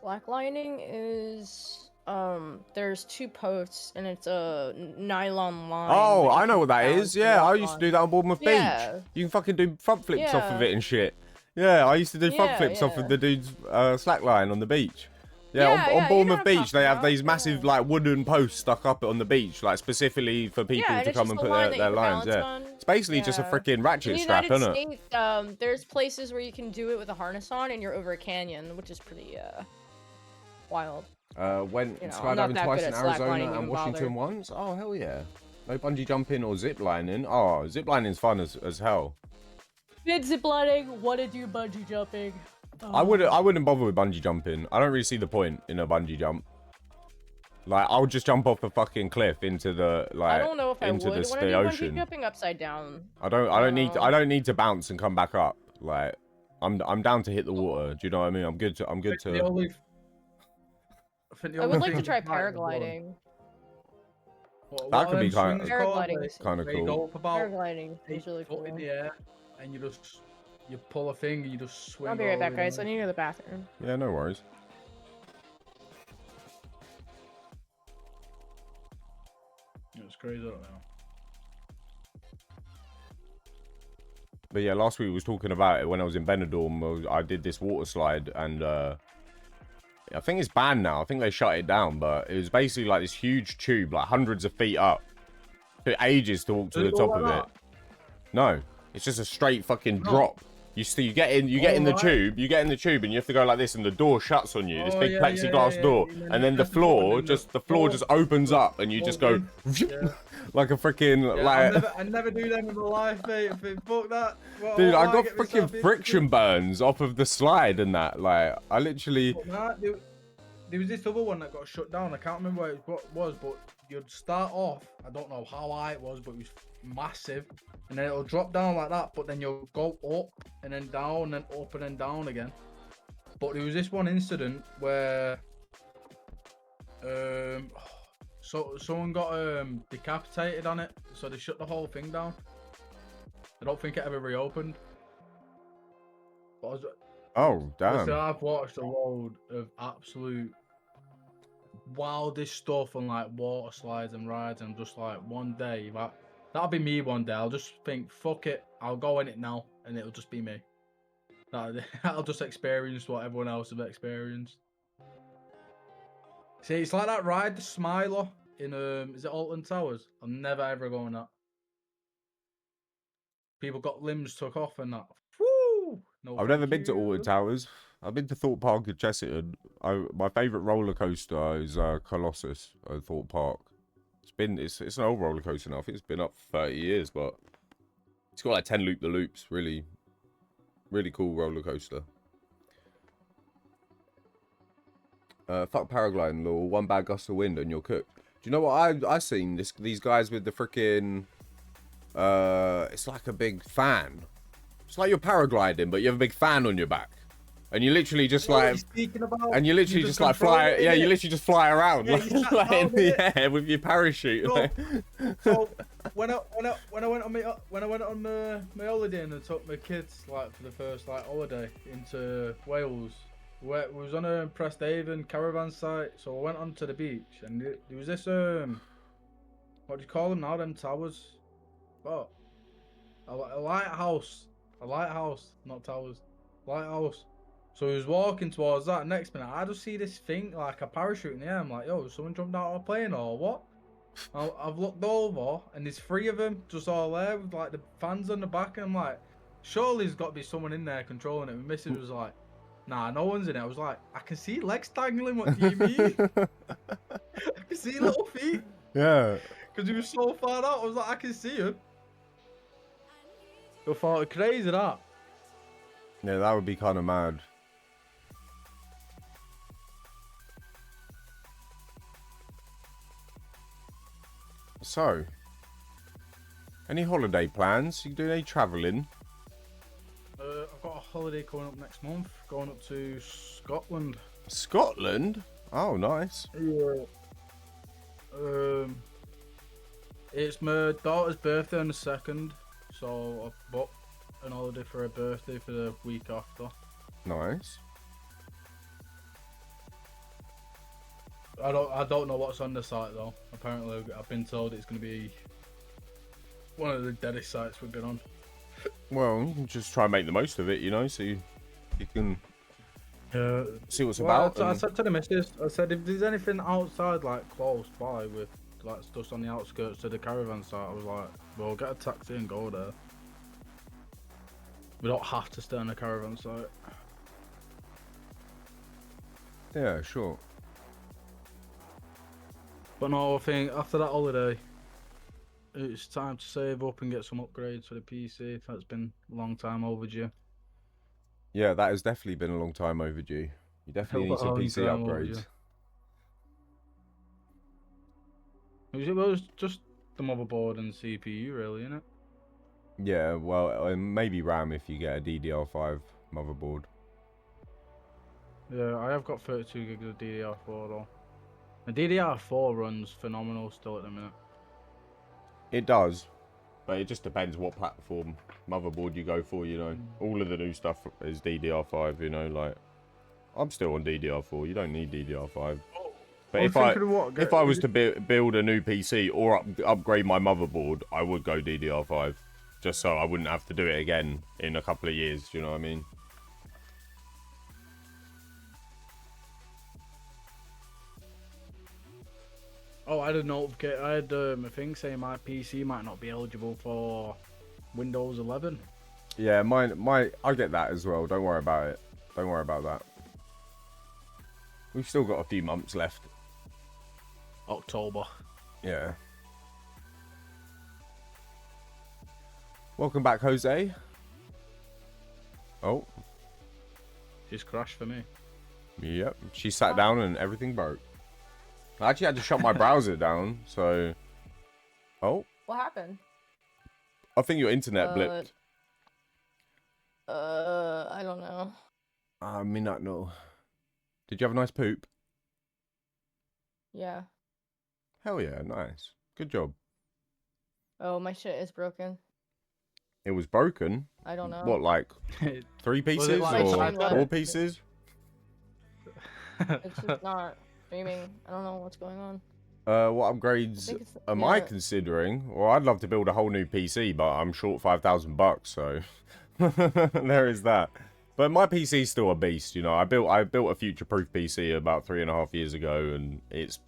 Slacklining is there's two posts and it's a nylon line. Oh, I know what that is. Yeah, I used to do that on Bournemouth Beach. You can fucking do front flips off of it and shit. Yeah, I used to do front flips off of the dude's slackline on the beach. Yeah, on Bournemouth Beach, they have these massive like wooden posts stuck up on the beach, like specifically for people to come and put their lines. Yeah, it's basically just a freaking ratchet strap, isn't it? There's places where you can do it with a harness on, and you're over a canyon, which is pretty wild. Went skydiving twice in Arizona and Washington once. Oh hell yeah! No bungee jumping or zip lining. Oh, zip lining's fun as hell. Did zip lining? Want to do bungee jumping? I wouldn't bother with bungee jumping. I don't really see the point in a bungee jump. Like I'll just jump off a fucking cliff into the I don't know if I would want to do ocean. Bungee jumping upside down. I don't need to bounce and come back up. Like I'm down to hit the water. Do you know what I mean? I'm good to. I would like to try paragliding. That could be kind of cool. Paragliding is really cool. In the air and you pull a thing and you just swing. I'll be right back, guys. I need to go to the bathroom. Yeah, no worries. It's crazy right now. But yeah, last week we was talking about it when I was in Benidorm. I did this water slide and I think it's banned now. I think they shut it down, but it was basically like this huge tube, like hundreds of feet up. It took ages to walk to the top of it. No, it's just a straight fucking drop. You get in the tube, and you have to go like this, and the door shuts on you. This big plexiglass door, and then the floor just opens up, and you just go like a freaking like. I never do that in my life, mate. Fuck that. Dude, I got freaking friction burns off of the slide and that. Like, I literally. There was this other one that got shut down. I can't remember what it was, but you'd start off. I don't know how high it was, but it was massive. And then it'll drop down like that, but then you'll go up and then down and then up and then down again. But there was this one incident where someone got decapitated on it, so they shut the whole thing down. I don't think it ever reopened. But oh damn! I've watched a load of absolute wildest stuff on like water slides and rides, and just like one day that'll be me one day. I'll just think, fuck it, I'll go in it now, and it'll just be me. I'll just experience what everyone else have experienced. See, it's like that ride, the Smiler, in, is it Alton Towers? I'm never ever going that. People got limbs took off and that. Woo! No, I've never been to Alton Towers. I've been to Thorpe Park in Chessington. My favourite roller coaster is Colossus at Thorpe Park. It's an old roller coaster now. I think it's been up for 30 years, but it's got like 10 loop-the-loops. Really, really cool roller coaster. Fuck paragliding law. One bad gust of wind and you're cooked. you know what I seen? These guys with the freaking it's like a big fan. It's like you're paragliding, but you have a big fan on your back. And you literally just like, and you literally just like fly. Yeah, you literally just fly around like in the air with your parachute. So when I went on my holiday and I took my kids like for the first like holiday into Wales, we was on a Presthaven caravan site. So I went onto the beach and there was this what do you call them now? Them towers, what? A lighthouse, not towers, lighthouse. So he was walking towards that. Next minute, I just see this thing, like a parachute in the air. I'm like, yo, someone jumped out of a plane or what? I've looked over, and there's 3 of them just all there with like the fans on the back. And I'm like, surely there's got to be someone in there controlling it. My missus was like, nah, no one's in it. I was like, I can see legs dangling. What do you mean? I can see little feet. Yeah. Because he was so far out. I was like, I can see him. I thought it crazy that. Yeah, that would be kind of mad. So, any holiday plans? You doing any travelling? I've got a holiday coming up next month, going up to Scotland. Scotland? Oh, nice. Yeah. It's my daughter's birthday on the 2nd, so I booked an holiday for her birthday for the week after. Nice. I don't know what's on the site though. Apparently, I've been told it's going to be one of the deadest sites we've been on. Well, just try and make the most of it, you know, so you can see what's about. I said to the missus, I said if there's anything outside, like close by with like stuff on the outskirts of the caravan site, I was like, well, get a taxi and go there. We don't have to stay on the caravan site. Yeah, sure. But no, I think after that holiday, it's time to save up and get some upgrades for the PC. That's been a long time overdue. Yeah, that has definitely been a long time overdue. You definitely need some PC upgrades. It was just the motherboard and CPU, really, innit? Yeah, well, maybe RAM if you get a DDR5 motherboard. Yeah, I have got 32 gigs of DDR4 though. The DDR4 runs phenomenal still at the minute. It does, but it just depends what platform motherboard you go for, you know. All of the new stuff is DDR5, you know, like, I'm still on DDR4, you don't need DDR5. But if I was to build a new PC or upgrade my motherboard, I would go DDR5, just so I wouldn't have to do it again in a couple of years, do you know what I mean? Oh, I had a notification. I had a thing saying my PC might not be eligible for Windows 11. Yeah, I get that as well. Don't worry about it. Don't worry about that. We've still got a few months left. October. Yeah. Welcome back, Jose. Oh. Just crashed for me. Yep. She sat down and everything broke. I actually had to shut my browser down, so... Oh. What happened? I think your internet blipped. I don't know. I may not know. Did you have a nice poop? Yeah. Hell yeah, nice. Good job. Oh, my shit is broken. It was broken? I don't know. What, like 3 pieces like or 4 pieces? It's just not streaming. I don't know what's going on. What upgrades am I considering? Well, I'd love to build a whole new PC, but I'm short $5,000, so there is that. But my PC's still a beast, you know. I built a future-proof PC about 3.5 years ago, and it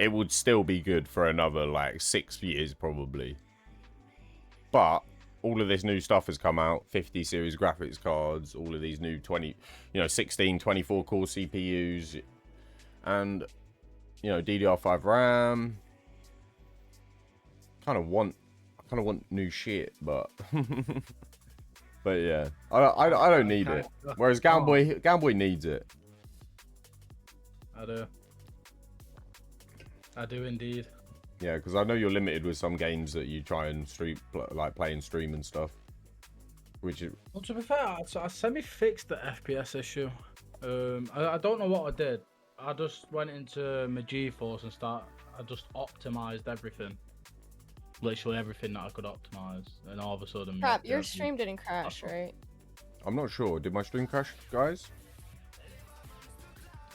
would still be good for another like 6 years probably. But all of this new stuff has come out, 50 series graphics cards, all of these new 16, 24 core CPUs, and DDR5 RAM. I kind of want new shit, but but yeah, I don't need it. Whereas GownBoy needs it. I do. I do indeed. Yeah, because I know you're limited with some games that you try and play and stream and stuff. Which is... Well, to be fair, I semi-fixed the FPS issue. I don't know what I did. I just went into my GeForce and I just optimized everything. Literally everything that I could optimize. And all of a sudden... Crap, your stream didn't crash, right? I'm not sure. Did my stream crash, guys?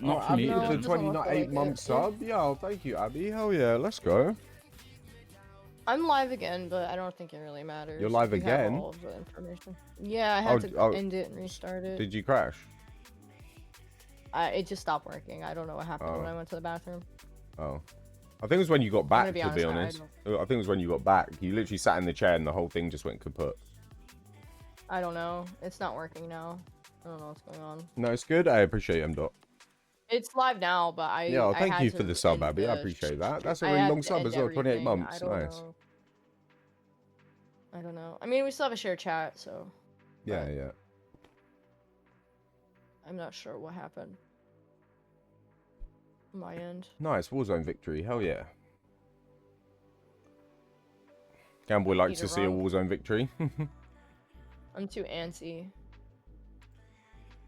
Not for me. no, The it doesn't look 28-month like it. sub? Yeah, oh, thank you, Abby. Hell yeah, let's go. I'm live again, but I don't think it really matters. You're live You have again? all of the information. Yeah, I had to end it and restart it. Did you crash? It just stopped working. I don't know what happened when I went to the bathroom. Oh. I think it was when you got back, to be honest, honest. I think it was when you got back. You literally sat in the chair and the whole thing just went kaput. I don't know. It's not working now. I don't know what's going on. No, it's good. I appreciate it, M. It's live now, but Yeah, thank you for the sub, Abby. I appreciate that. That's a really long sub as well. 28 months. Nice. I don't know. I mean, we still have a shared chat, so. Yeah, yeah. I'm not sure what happened. On my end. Nice. Warzone victory. Hell yeah. GownBoy likes to see a Warzone victory. I'm too antsy.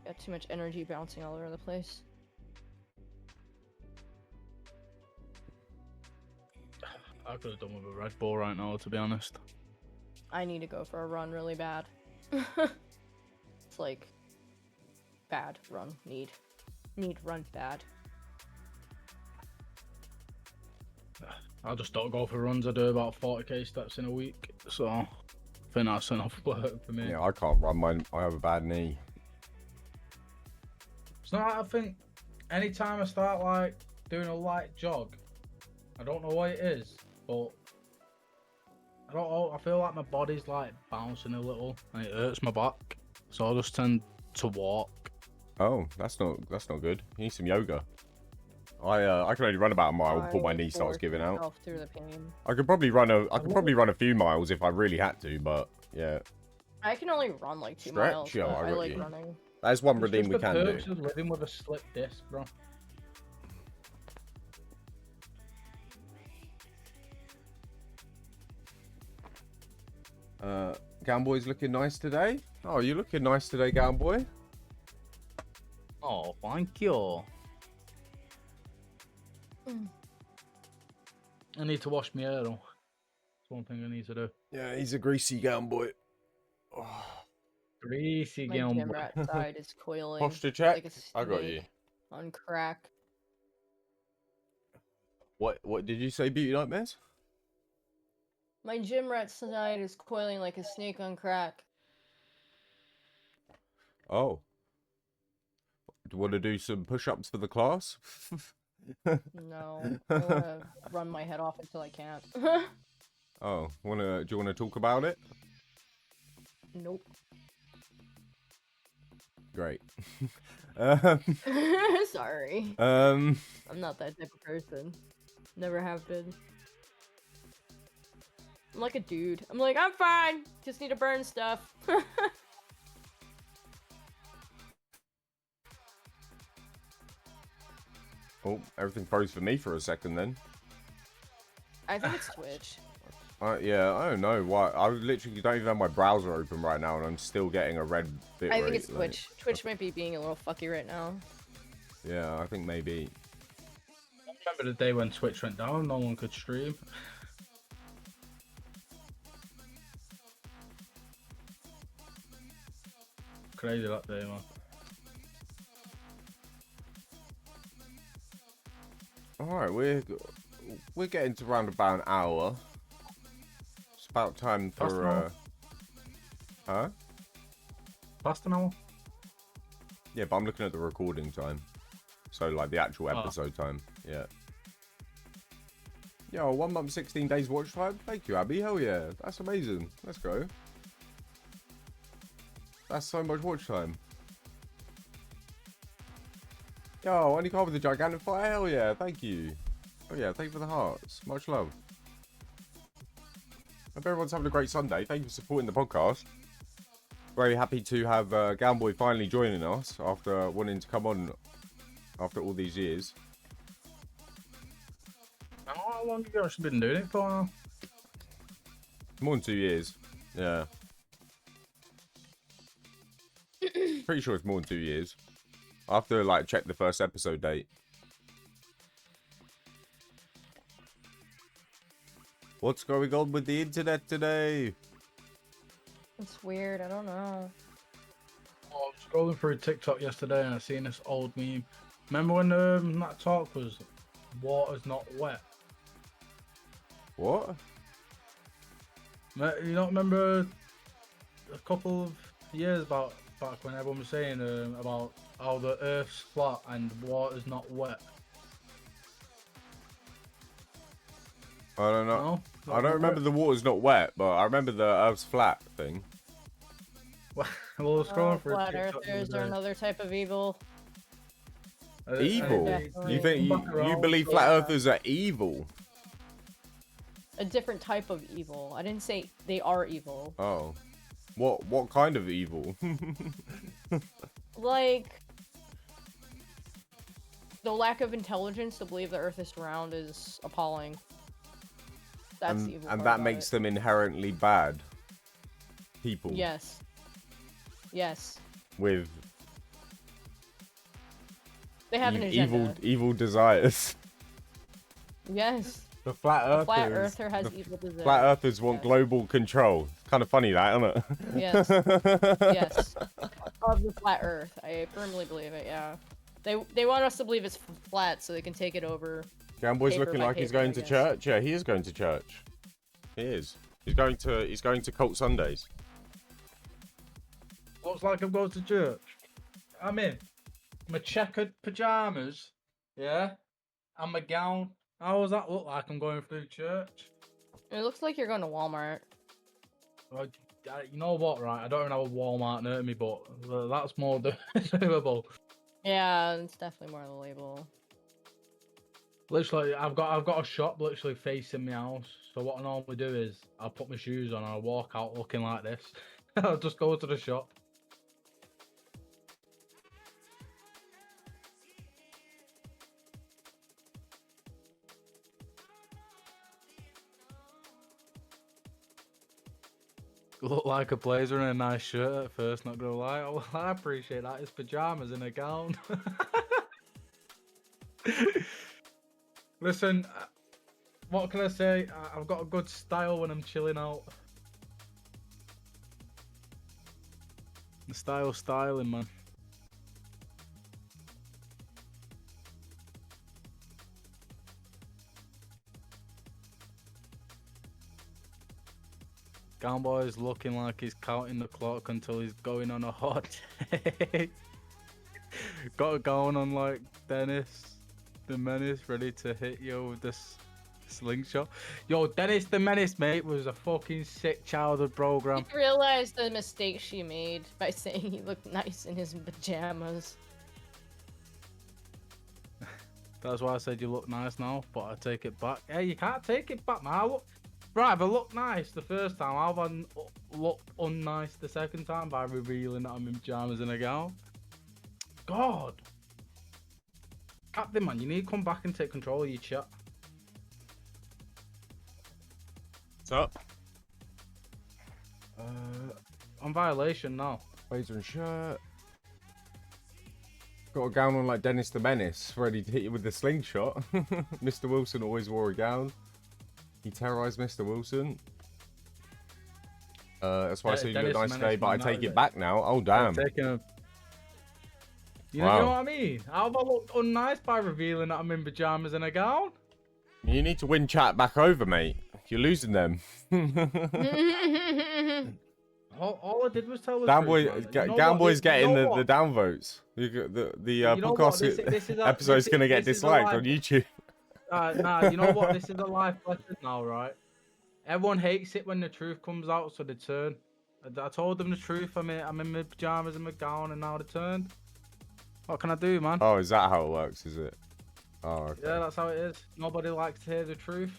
Got too much energy bouncing all over the place. I could have done with a Red Bull right now, to be honest. I need to go for a run really bad. It's like bad run need run bad. I just don't go for runs. I do about 40k steps in a week, so I think that's enough work for me. Yeah, I can't run mine. I have a bad knee. So I think anytime I start like doing a light jog, I don't know what it is, but I feel like my body's like bouncing a little and it hurts my back, so I just tend to walk. Oh, that's not good. You need some yoga. I can only run about a mile before my knee starts giving out. Through the pain. I could probably run a few miles if I really had to, but yeah. I can only run like 2 miles. Stretch? Yeah, I like running. That's one redeem we can do. It's just living with a slip disc, bro. GownBoy's looking nice today. Oh, you're looking nice today, GownBoy. Oh, thank you. I need to wash my hair though. That's one thing I need to do. Yeah, he's a greasy GownBoy. Oh. Greasy My GownBoy. gym rat side is coiling. Posture check. Like a I got you. On crack. What did you say, Beauty Nightmares? My gym rat side is coiling like a snake on crack. Oh. Do you want to do some push-ups for the class? No, I want to run my head off until I can't. Oh, do you want to talk about it? Nope. Great. Sorry. I'm not that type of person. Never have been. I'm like a dude. I'm like, I'm fine. Just need to burn stuff. Oh, everything froze for me for a second then. I think it's Twitch. Yeah, I don't know why. I literally don't even have my browser open right now, and I'm still getting a red bit rate. I think it's Twitch. Twitch might be being a little fucky right now. Yeah, I think maybe. I remember the day when Twitch went down, no one could stream. Crazy that day, man. Alright, we're getting to around about an hour. It's about time for huh? Past an hour? Yeah, but I'm looking at the recording time. So like the actual episode time. Yeah. Yeah, 1 month, 16 days watch time. Thank you, Abby. Hell yeah. That's amazing. Let's go. That's so much watch time. Yo, only card with the gigantic fire. Hell yeah. Thank you. Oh yeah, thank you for the hearts. Much love. Hope everyone's having a great Sunday. Thank you for supporting the podcast. Very happy to have GownBoy finally joining us after wanting to come on after all these years. How long have you actually been doing it for now? More than 2 years. Yeah. Pretty sure it's more than 2 years. I have to like check the first episode date. What's going on with the internet today? It's weird. I don't know. I was scrolling through TikTok yesterday and I seen this old meme. Remember when that talk was water's not wet? What? You don't remember a couple of years back when everyone was saying about how the Earth's flat and water's not wet? I don't know. No? I don't remember the water's not wet, but I remember the Earth's flat thing. Well, I was scrolling through Flat TikTok earthers are another type of evil. Evil? Definitely. You think you believe flat earthers are evil? A different type of evil. I didn't say they are evil. Oh. What kind of evil? Like the lack of intelligence to believe the Earth is round is appalling. That's the evil. And part that about makes it. them inherently bad people. Yes. Yes. With They have an agenda. evil desires. Yes. The flat earthers. The flat earther has evil desires. Flat earthers want Yes. global control. It's kind of funny that, isn't it? Yes. Yes. Of the flat Earth. I firmly believe it. Yeah. They want us to believe it's flat so they can take it over. GownBoy's Paper looking by like he's paper, going I to guess. church. Yeah, he is going to church. He is. He's going to Cult Sundays. Looks like I'm going to church. I'm in my checkered pajamas, yeah, and my gown. How does that look like I'm going through church? It looks like you're going to Walmart. Well, you know what, right? I don't even have a Walmart near me, but that's more doable. Yeah, it's definitely more of the label. Literally, I've got a shop literally facing my house. So what I normally do is I'll put my shoes on and I'll walk out looking like this. I'll just go to the shop. Look like a blazer and a nice shirt at first, not gonna lie. Oh, I appreciate that. It's pajamas and a gown. Listen, what can I say? I've got a good style when I'm chilling out. The styling, man. GownBoy is looking like he's counting the clock until he's going on a hot day. Got it going on like Dennis the Menace, ready to hit you with this slingshot. Yo, Dennis the Menace, mate, was a fucking sick childhood program. I realized the mistake she made by saying he looked nice in his pajamas. That's why I said you look nice now, but I take it back. Hey, you can't take it back now. Right, if I look nice the first time, I'll then look unnice the second time by revealing that I'm in pajamas and a gown. God. Captain, man, you need to come back and take control of your chat. What's up? On violation now. Blazer and shirt. Got a gown on like Dennis the Menace, ready to hit you with the slingshot. Mr. Wilson always wore a gown. He terrorized Mr. Wilson. That's why I said you look nice today, but I take it back now. Oh, damn. You know what I mean? How have I looked unnice by revealing that I'm in pajamas and a gown? You need to win chat back over, mate. You're losing them. All I did was tell the truth, man. GownBoy's getting the what? downvotes. The You know what? This is a- episode's going to get this is a disliked live- on YouTube. Nah, you know what? This is a life lesson now, right? Everyone hates it when the truth comes out, so they turn. I told them the truth. I'm in my pajamas and my gown, and now they turned. What can I do, man? Oh, is that how it works, is it? Oh, okay. Yeah, that's how it is. Nobody likes to hear the truth.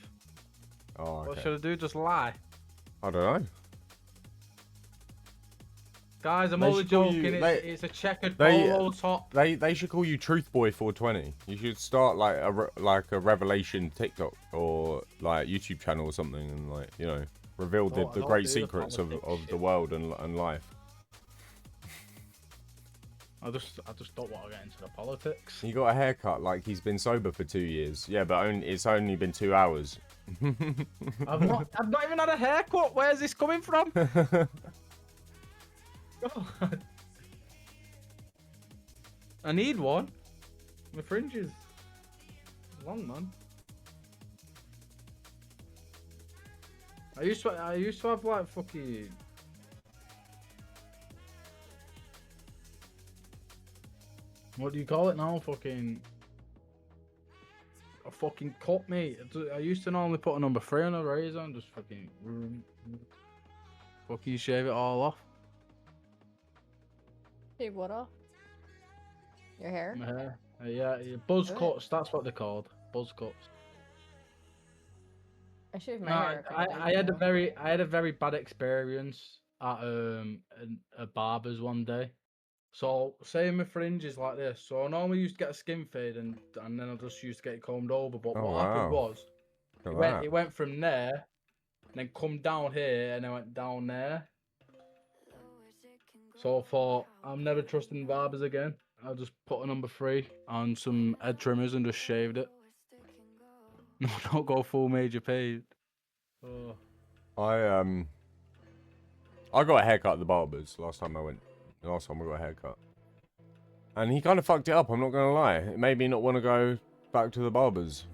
Oh, What okay. should I do? Just lie? I don't know. Guys, I'm They only should call joking. you- It's a checkered polo top. They should call you GownBoy420. You should start like a revelation TikTok or like YouTube channel or something, and like reveal the don't great do the secrets of politics the shit. world and life. I just don't want to get into the politics. You got a haircut like he's been sober for 2 years. Yeah, but it's only been 2 hours. I've not even had a haircut. Where's this coming from? God. I need one. My fringes long, man. I used to have like fucking. What do you call it now? Fucking. A fucking cut, mate. I used to normally put a number 3 on a razor and just fucking shave it all off. Shave what off? Your hair? My hair. Yeah, buzz Good. cuts. That's what they're called. Buzz cuts. I shaved my No, hair. a couple I days had a ago. I had a very bad experience at a barber's one day. So say my fringe is like this. So I normally used to get a skin fade and then I just used to get it combed over. But Oh, what happened wow. was Look at it went from there, and then come down here, and then went down there. So I thought I'm never trusting barbers again. I just put a number 3 on some head trimmers and just shaved it. No, don't go full major paid. Oh. I got a haircut at the barber's last time I got a haircut. And he kind of fucked it up, I'm not going to lie. It made me not want to go back to the barber's.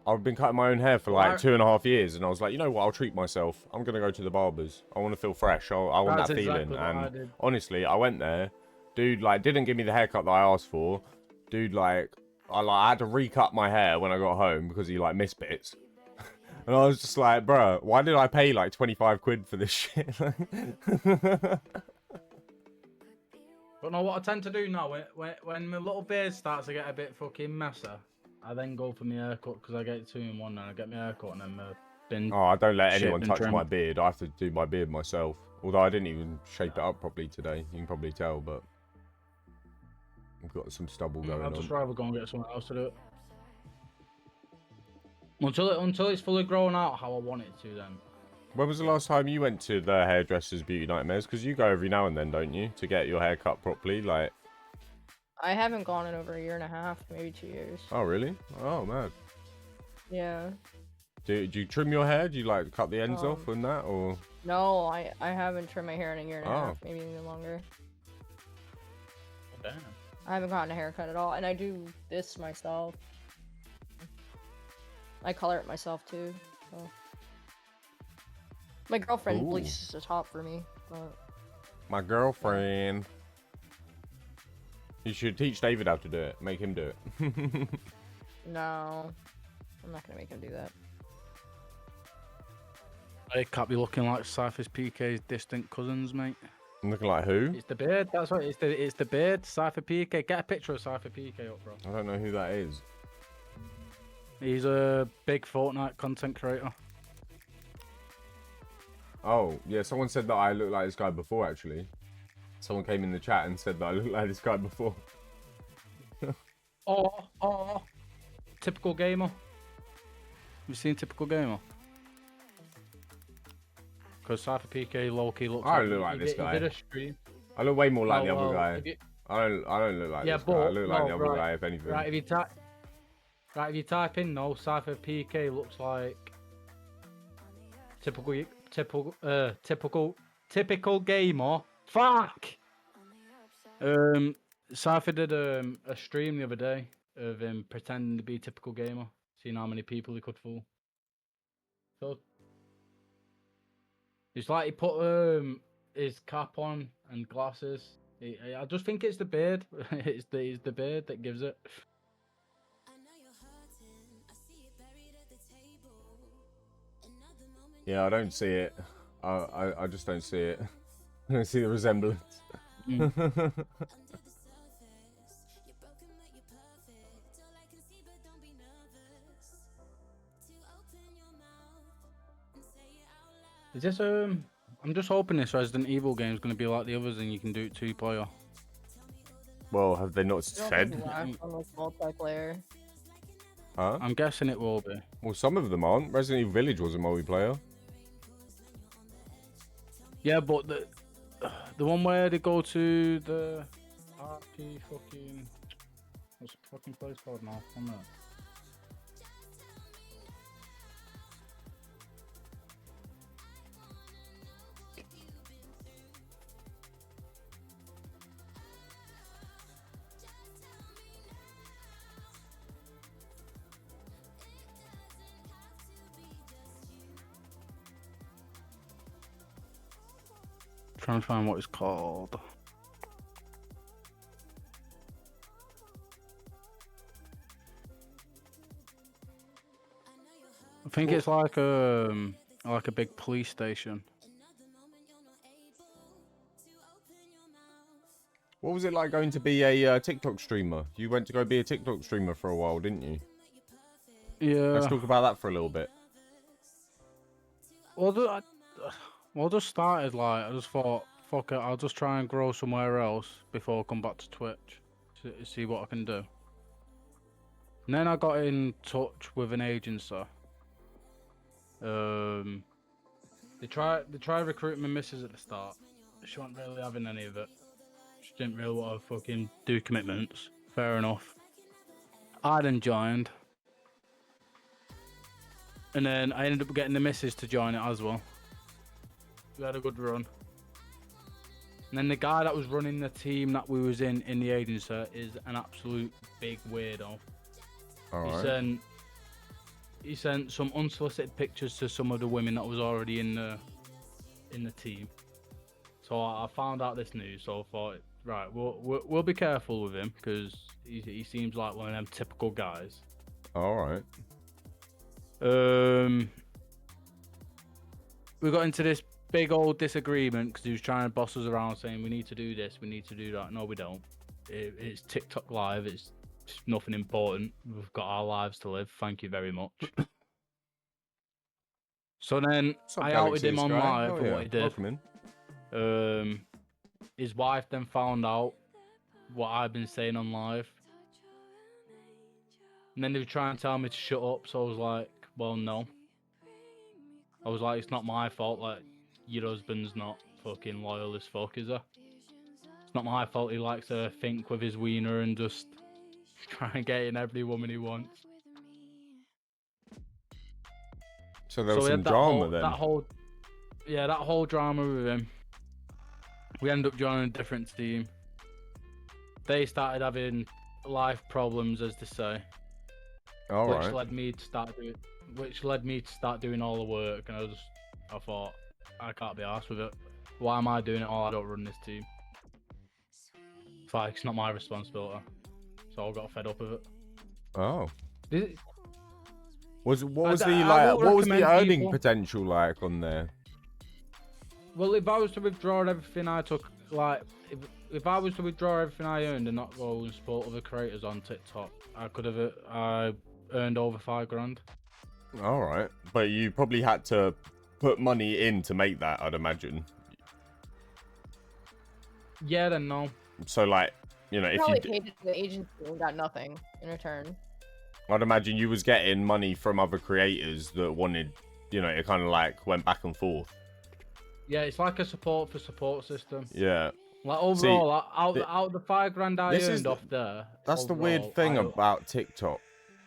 I've been cutting my own hair for like 2.5 years, and I was like, you know what, I'll treat myself. I'm going to go to the barber's. I want to feel fresh. I want That's that feeling. exactly what I And did. honestly, I went there. Dude, like, didn't give me the haircut that I asked for. Dude, like, I had to recut my hair when I got home because he, like, missed bits. And I was just like, bruh, why did I pay, like, 25 quid for this shit? But no, what I tend to do now, when my little beard starts to get a bit fucking messy, I then go for my haircut because I get it 2 in 1 and I get my haircut and then my bin. Oh, I don't let anyone shaved and touch trimmed. my beard. I have to do my beard myself. Although I didn't even shape it up properly today. You can probably tell, but I've got some stubble going I'd on. just rather go and get someone else to do it. Until it's fully grown out how I want it to then. When was the last time you went to the hairdresser's beauty nightmares? Because you go every now and then, don't you? To get your hair cut properly, like... I haven't gone in over a year and a half, maybe 2 years. Oh, really? Oh, man. Yeah. Do you trim your hair? Do you, like, cut the ends off and that, or...? No, I haven't trimmed my hair in a year and a Oh. half, maybe even longer. Damn. I haven't gotten a haircut at all, and I do this myself. I color it myself too. So. My girlfriend Ooh. bleaches the top for me, but My girlfriend. You should teach David how to do it. Make him do it. no, I'm not gonna make him do that. I can't be looking like Cypher's PK's distant cousins, mate. I'm looking like who? It's the beard. That's right. It's the beard. Cypher PK. Get a picture of Cypher PK up, bro. I don't know who that is. He's a big Fortnite content creator. Oh, yeah, someone said that I looked like this guy before, actually. Someone came in the chat and said that I looked like this guy before. Oh, typical gamer. You seen typical gamer? Because Cypher PK low-key looks I like look like this guy. He did a stream. I look way more like Oh, the other well, guy. if you- I don't look like Yeah, this guy. I but- look like no, the other right. guy, if anything. Right, if you type in no, Cypher PK looks like typical gamer. Fuck. Cypher did a stream the other day of him pretending to be a typical gamer, seeing how many people he could fool. So it's like he put his cap on and glasses. I just think it's the beard. it's the beard that gives it. Yeah, I don't see it. I just don't see it. I don't see the resemblance. Is this I'm just hoping this Resident Evil game is going to be like the others and you can do it 2-player. Well, have they not I don't said? think last one was multiplayer. Huh? I'm guessing it will be. Well, some of them aren't. Resident Evil Village was a multiplayer. Yeah, but the one where they go to the RP fucking... What's the fucking place called now? One minute. Trying to find what it's called. I think it's like a big police station. What was it like going to be a TikTok streamer? You went to go be a TikTok streamer for a while, didn't you? Yeah. Let's talk about that for a little bit. Well, I just started like I just thought, fuck it, I'll just try and grow somewhere else before I come back to Twitch to see what I can do. And then I got in touch with an agency. They tried recruiting my missus at the start. She wasn't really having any of it. She didn't really want to fucking do commitments. Fair enough. I then joined. And then I ended up getting the missus to join it as well. We had a good run. And then the guy that was running the team that we was in the agency is an absolute big weirdo. Alright. He sent some unsolicited pictures to some of the women that was already in the team. So I found out this news, so I thought, right, we'll be careful with him because he seems like one of them typical guys. Alright. We got into this big old disagreement because he was trying to boss us around saying we need to do this, we need to do that. No, we don't. It's TikTok live. It's nothing important. We've got our lives to live. Thank you very much. So then I outed him on live for what he did. Welcome in. His wife then found out what I've been saying on live. And then they were trying to tell me to shut up, so I was like, well, no. I was like, it's not my fault, like, your husband's not fucking loyal as fuck, is he? It's not my fault he likes to think with his wiener and just try and get in every woman he wants. So there was some drama then? That whole drama with him. We ended up joining a different team. They started having life problems, as they say. Alright. Which led me to start doing all the work, and I thought, I can't be arsed with it. Why am I doing it all? I don't run this team. It's like, it's not my responsibility. So I got fed up with it. Oh. What was the earning potential like on there? Well, if I was to withdraw everything I took, like, if I was to withdraw everything I earned and not go and support other creators on TikTok, I earned over $5,000. Alright. But you probably had to put money in to make that, I'd imagine. Yeah, then no. So, like, you know, if Probably you paid it to the agency and got nothing in return. I'd imagine you was getting money from other creators that wanted, you know, it kind of like went back and forth. Yeah, it's like a support for support system. Yeah. Like overall, out of the $5,000 I earned off there. That's the weird thing about TikTok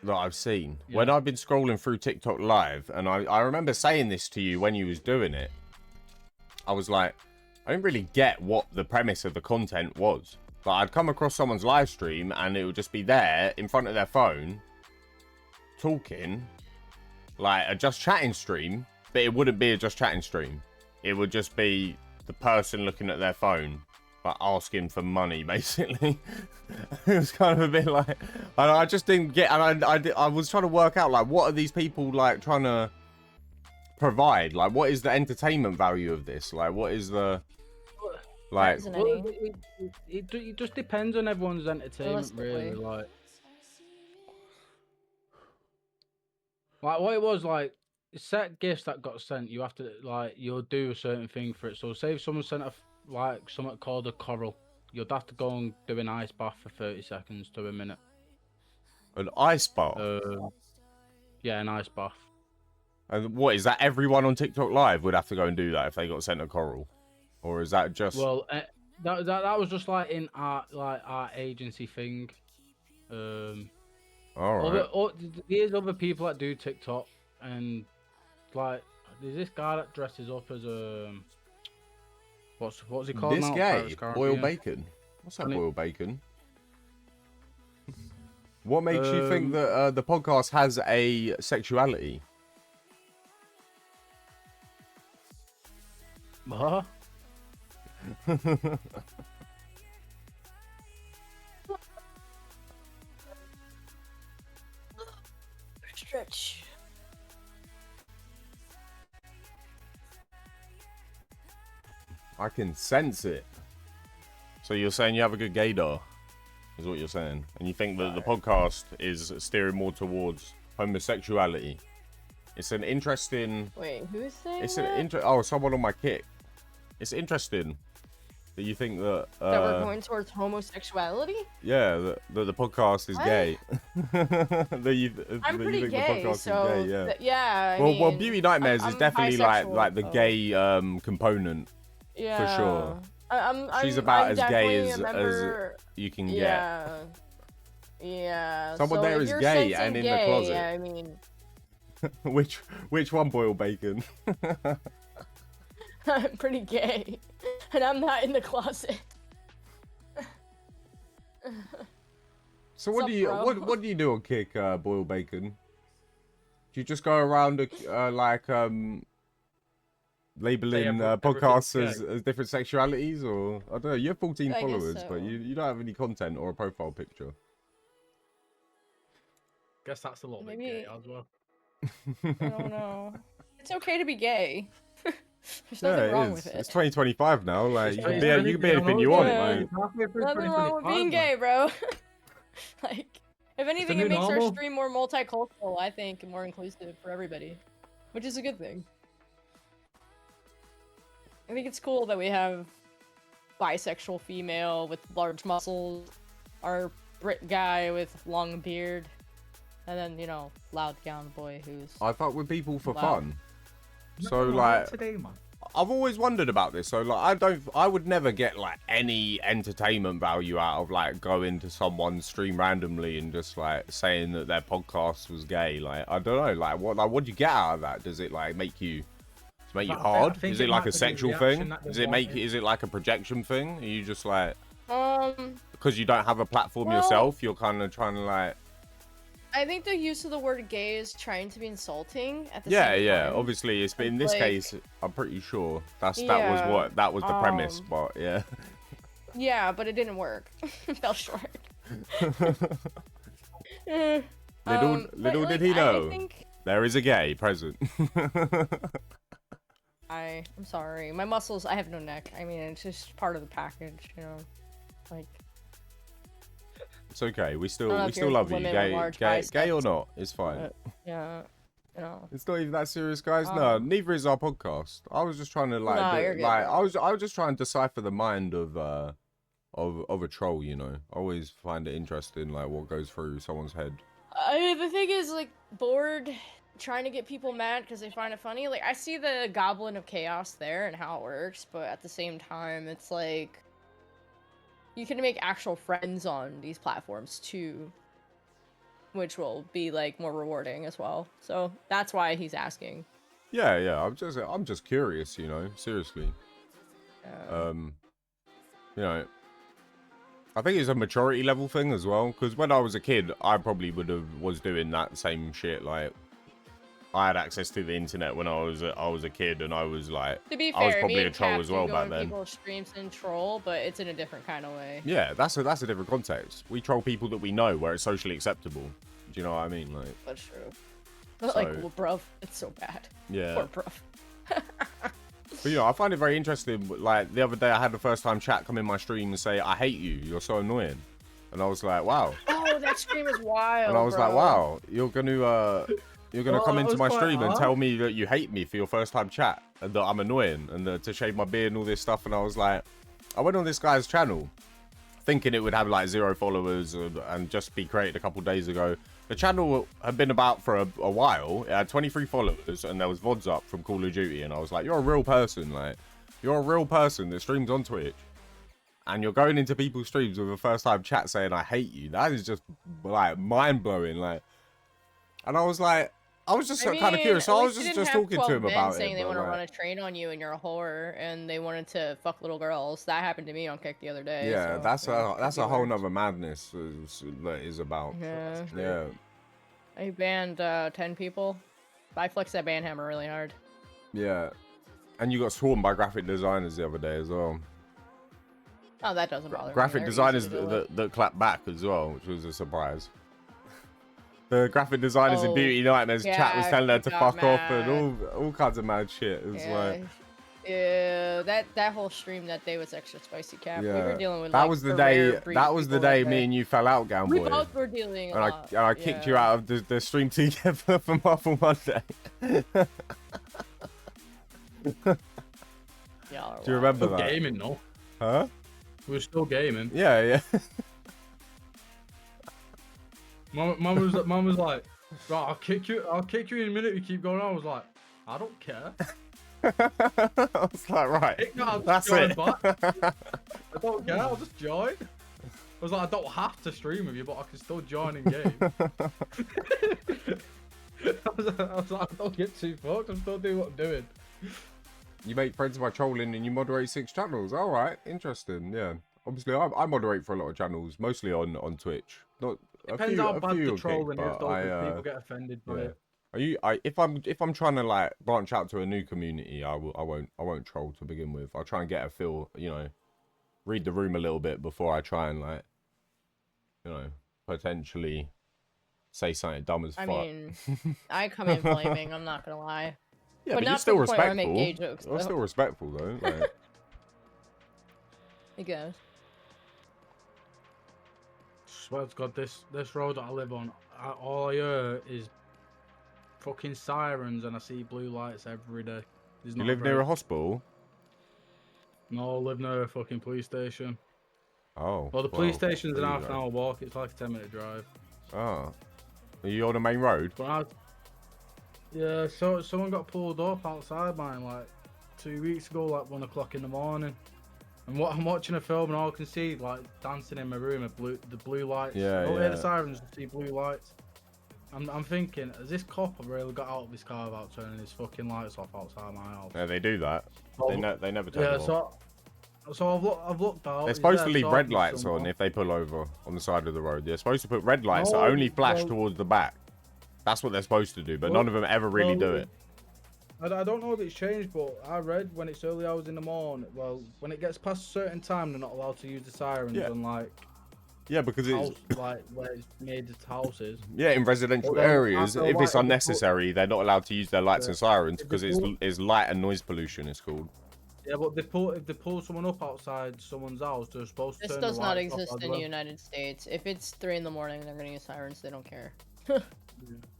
that I've seen. Yeah. When I've been scrolling through TikTok live, and I remember saying this to you when you was doing it, I was like, I didn't really get what the premise of the content was. Like, I'd come across someone's live stream and it would just be there in front of their phone, talking, like a just chatting stream, but it wouldn't be a just chatting stream. It would just be the person looking at their phone, like asking for money, basically. It was kind of a bit like, and I just didn't get, and I was trying to work out, like, what are these people like trying to provide? Like, what is the entertainment value of this? Like, what is the like? Well, it just depends on everyone's entertainment, really. Like what it was like. set gifts that got sent, you have to like you'll do a certain thing for it. So say if someone sent like something called a coral, you'd have to go and do an ice bath for 30 seconds to a minute. An ice bath? Yeah, an ice bath. And what is that? Everyone on TikTok Live would have to go and do that if they got sent a coral, or is that just? Well, that was just like in our agency thing. All right. There's other people that do TikTok, and like there's this guy that dresses up as a what's he called This now? gay boiled bacon. What's that boiled bacon? What makes you think that the podcast has a sexuality? Huh? Stretch. I can sense it. So you're saying you have a good gaydar, is what you're saying, and you think that the podcast is steering more towards homosexuality. It's an interesting. Wait, who's saying It's that? an someone on my kick. It's interesting that you think that. That we're going towards homosexuality? Yeah, that the podcast is What? gay. I'm pretty the gay, podcast so is gay, yeah. yeah. I Well, mean, Beauty Nightmares is I'm definitely bisexual, like the so- gay component. Yeah. sure. She's I'm about as definitely gay a as member- you can get. Yeah. Yeah. Someone so there if is you're gay sensing and in the gay, closet. I mean, Which one, boiled bacon? I'm pretty gay, and I'm not in the closet. So What's what up, do you bro? what do you do on kick, boiled bacon? Do you just go around labeling podcasts everything's as different sexualities, or I don't know? You have 14 I guess followers, so. but you don't have any content or a profile picture. Guess that's a little bit Maybe- gay as well. I don't know. It's okay to be gay. There's Yeah, nothing wrong it with is. it. It's 2025 now. Like you can It's be anything you want. Yeah. Like. Nothing wrong with being gay, bro. Like, if anything, new it makes our normal. stream more multicultural, I think, and more inclusive for everybody, which is a good thing. I think it's cool that we have bisexual female with large muscles, our Brit guy with long beard, and then, you know, loud gown boy who's... I fuck with people for Wow. fun. So like, today, man. I've always wondered about this. So like, I would never get like any entertainment value out of like going to someone's stream randomly and just like saying that their podcast was gay. Like, I don't know, like what do you get out of that? Does it like make you I hard? think Is it it like might a be the sexual reaction thing? that they Does it make wanted. is it like a projection thing? Are you just like Um, because you don't have a platform Well- yourself, you're kind of trying to like I think the use of the word gay is trying to be insulting at the yeah, same yeah. time. Obviously, it's been in this Like- case. I'm pretty sure that was Yeah, the premise. But yeah, Yeah, but it didn't work. It fell short. little But, did he like, know I think there is a gay present. I'm sorry. My muscles, I have no neck. I mean, it's just part of the package, you know. Like, It's okay. We I don't know still if you're love you. women with large Gay or biceps, not, it's fine. but, yeah, you know. It's not even that serious, guys. No, Um, neither is our podcast. I was just trying to like, No, you're good, bro. I was just trying to decipher the mind of a troll. You know, I always find it interesting, like what goes through someone's head. I mean, the thing is, like, bored trying to get people mad because they find it funny. Like, I see the Goblin of Chaos there and how it works, but at the same time, it's like you can make actual friends on these platforms too, which will be like more rewarding as well. So that's why he's asking. Yeah, yeah. I'm just curious. You know, seriously. You know, I think it's a maturity level thing as well. Because when I was a kid, I probably was doing that same shit. Like, I had access to the internet when I was a kid, and I was like, To be I was fair, probably me a and troll Cap as do well go back on then. people's streams and troll, but it's in a different kind of way. Yeah, that's a different context. We troll people that we know where it's socially acceptable. Do you know what I mean? Like, That's true. But like, So- well, bruv, it's so bad. yeah. Poor bruv. But you know, I find it very interesting. Like the other day, I had the first time chat come in my stream and say, "I hate you. You're so annoying," and I was like, "Wow." Oh, that stream is wild. And I was like, bro. "Wow, you're gonna You're gonna Well, come that into was my quite stream and hard. tell me that you hate me for your first time chat and that I'm annoying and to shave my beard and all this stuff. And I was like, I went on this guy's channel thinking it would have like 0 followers and just be created a couple days ago. The channel had been about for a while. It had 23 followers and there was VODs up from Call of Duty. And I was like, you're a real person. Like, you're a real person that streams on Twitch. And you're going into people's streams with a first time chat saying, I hate you. That is just like mind blowing. Like, and I was like, I was just kind of curious. So I was just talking to him about it. Saying they want to like, run a train on you and you're a whore and they wanted to fuck little girls. That happened to me on Kick the other day. yeah, so, that's a whole nother madness that is about. Yeah. Yeah. I banned 10 people. I flexed that ban hammer really hard. Yeah. And you got swarmed by graphic designers the other day as well. Oh, that doesn't bother me. Graphic They're designers easy to deal with. that clap back as well, which was a surprise. The graphic designers in Oh, Beauty Nightmares chat was yeah, telling her she to got fuck off and mad. all kinds of mad shit. It was like, Yeah, that whole stream that day was extra spicy, Cap. We were dealing with that like, was the rare day. breed That was the people day that me and you fell out, Gown we Boy. both were dealing. And I kicked you out of the stream together for Marvel Monday. Yeah, Do you remember Still that? gaming, no? Huh? We were still gaming. Yeah, yeah. Mum was like, right, I'll kick you in a minute. You keep going on. I was like, I don't care. I was like, right, Kick me out, I'll that's just join it. back. I don't care. I'll just join. I was like, I don't have to stream with you, but I can still join in game. I was like, I don't get too fucked. I'm still doing what I'm doing. You make friends by trolling and you moderate 6 channels. All right, interesting. Yeah, obviously I moderate for a lot of channels, mostly on Twitch. Not Depends a how few, bad the on trolling Kick, is, but though, 'cause people get offended by yeah. it. If I'm trying to like branch out to a new community, I won't troll to begin with. I'll try and get a feel, read the room a little bit before I try and like, potentially say something dumb as fuck. I mean, I come in flaming. I'm not gonna lie. yeah, but but you're not to still the point where I make respectful. gay jokes, You're though. still respectful though. Like, I guess. Swear to God, this road that I live on, all I hear is fucking sirens, and I see blue lights every day. you live near a hospital? No, I live near a fucking police station. Oh. Well, the police station's an there you half an go. hour walk. It's like a 10-minute drive. Ah. Are you on the main road? But yeah, so someone got pulled up outside mine like 2 weeks ago, like 1 o'clock in the morning. And I'm watching a film and all I can see, like, dancing in my room, the blue lights. Yeah, I don't hear the yeah. sirens, I see blue lights. I'm thinking, has this cop really got out of his car without turning his fucking lights off outside my house? Yeah, they do that. So- They never turn yeah, them off. so I've looked out. They're he's supposed there to leave red talking to lights on someone. if they pull over on the side of the road. They're supposed to put red lights that No, only flash well- towards the back. That's what they're supposed to do, but Well- none of them ever really do it. I don't know if it's changed, but I read when it's early hours in the morning, well, when it gets past a certain time, they're not allowed to use the sirens Yeah. on, like, Yeah, because house, it's like where it's made to houses. yeah in residential Well, then areas. after a If it's while, unnecessary, they're not allowed to use their lights Yeah. and sirens If because they it's pull- light and noise pollution. It's called. Yeah, but if they pull someone up outside someone's house, they're supposed to This turn does the not lights off exist as in well. the United States. If it's 3 in the morning and they're gonna use sirens, they don't care.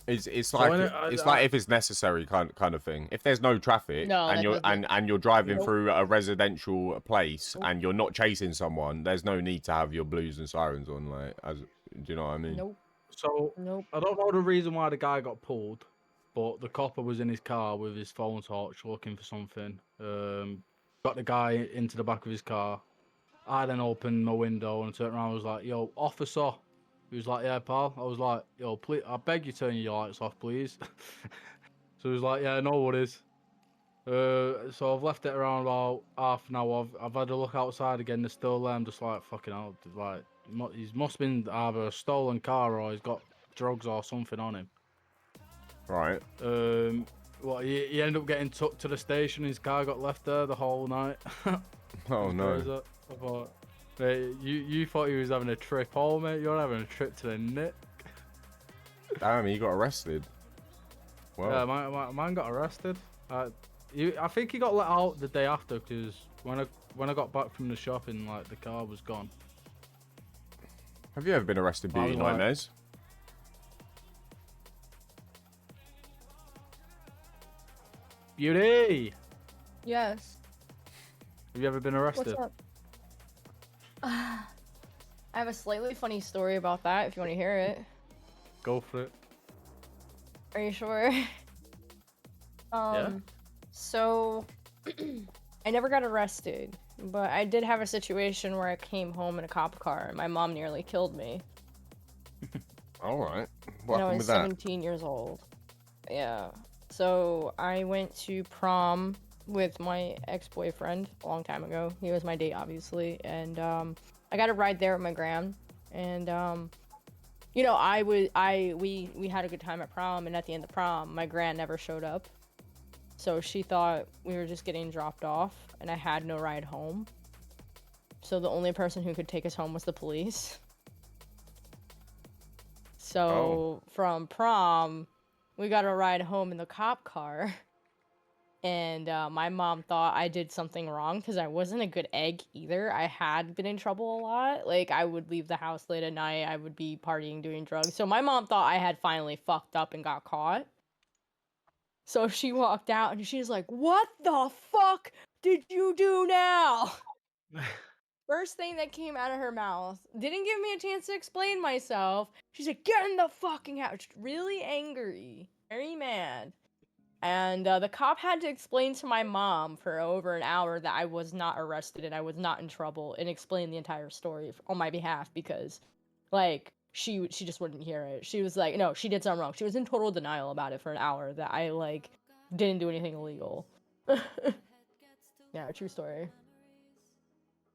It's So like I- like if it's necessary kind of thing. If there's no traffic No, and that you're doesn't- and you're driving Nope. through a residential place Nope. and you're not chasing someone, there's no need to have your blues and sirens on. Like, do you know what I mean? Nope. So Nope. I don't know the reason why the guy got pulled, but the copper was in his car with his phone torch looking for something. Got the guy into the back of his car. I then opened my window and turned around and was like, "Yo, officer." He was like, "Yeah, pal." I was like, "Yo, please, I beg you turn your lights off, please." So he was like, "Yeah, no worries." So I've left it around about half an hour. I've had a look outside again. They're still there. I'm just like, fucking hell. Like, he must have been either a stolen car or he's got drugs or something on him. Right. Well, he ended up getting took to the station. His car got left there the whole night. Oh no. Crazy. I thought, mate, you thought he was having a trip home, mate. You're having a trip to the Nick. Damn, he got arrested. Well, Yeah, man got arrested. I think he got let out the day after because when I got back from the shopping, like the car was gone. have you ever been arrested I Beauty was like- Nightmares? Beauty! Yes. Have you ever been What's arrested? up? I have a slightly funny story about that if you want to hear it. Go for it. Are you sure? Yeah? So I never got arrested, but I did have a situation where I came home in a cop car and my mom nearly killed me. All right. What And I happened was with that? 17 years old. Yeah. So I went to prom with my ex-boyfriend a long time ago. He was my date, obviously, and I got a ride there with my gran, and you know, we had a good time at prom, and at the end of prom, my gran never showed up, so she thought we were just getting dropped off, and I had no ride home. So the only person who could take us home was the police. So from prom, we got a ride home in the cop car. And my mom thought I did something wrong because I wasn't a good egg either. I had been in trouble a lot. Like, I would leave the house late at night. I would be partying, doing drugs. So my mom thought I had finally fucked up and got caught. So she walked out and she's like, "What the fuck did you do now?" First thing that came out of her mouth. Didn't give me a chance to explain myself. She said, "Get in the fucking house." Really angry. Very mad. And the cop had to explain to my mom for over an hour that I was not arrested and I was not in trouble, and explain the entire story on my behalf because, like, she just wouldn't hear it. She was like, no, she did something wrong. She was in total denial about it for an hour that I, like, didn't do anything illegal. Yeah, true story.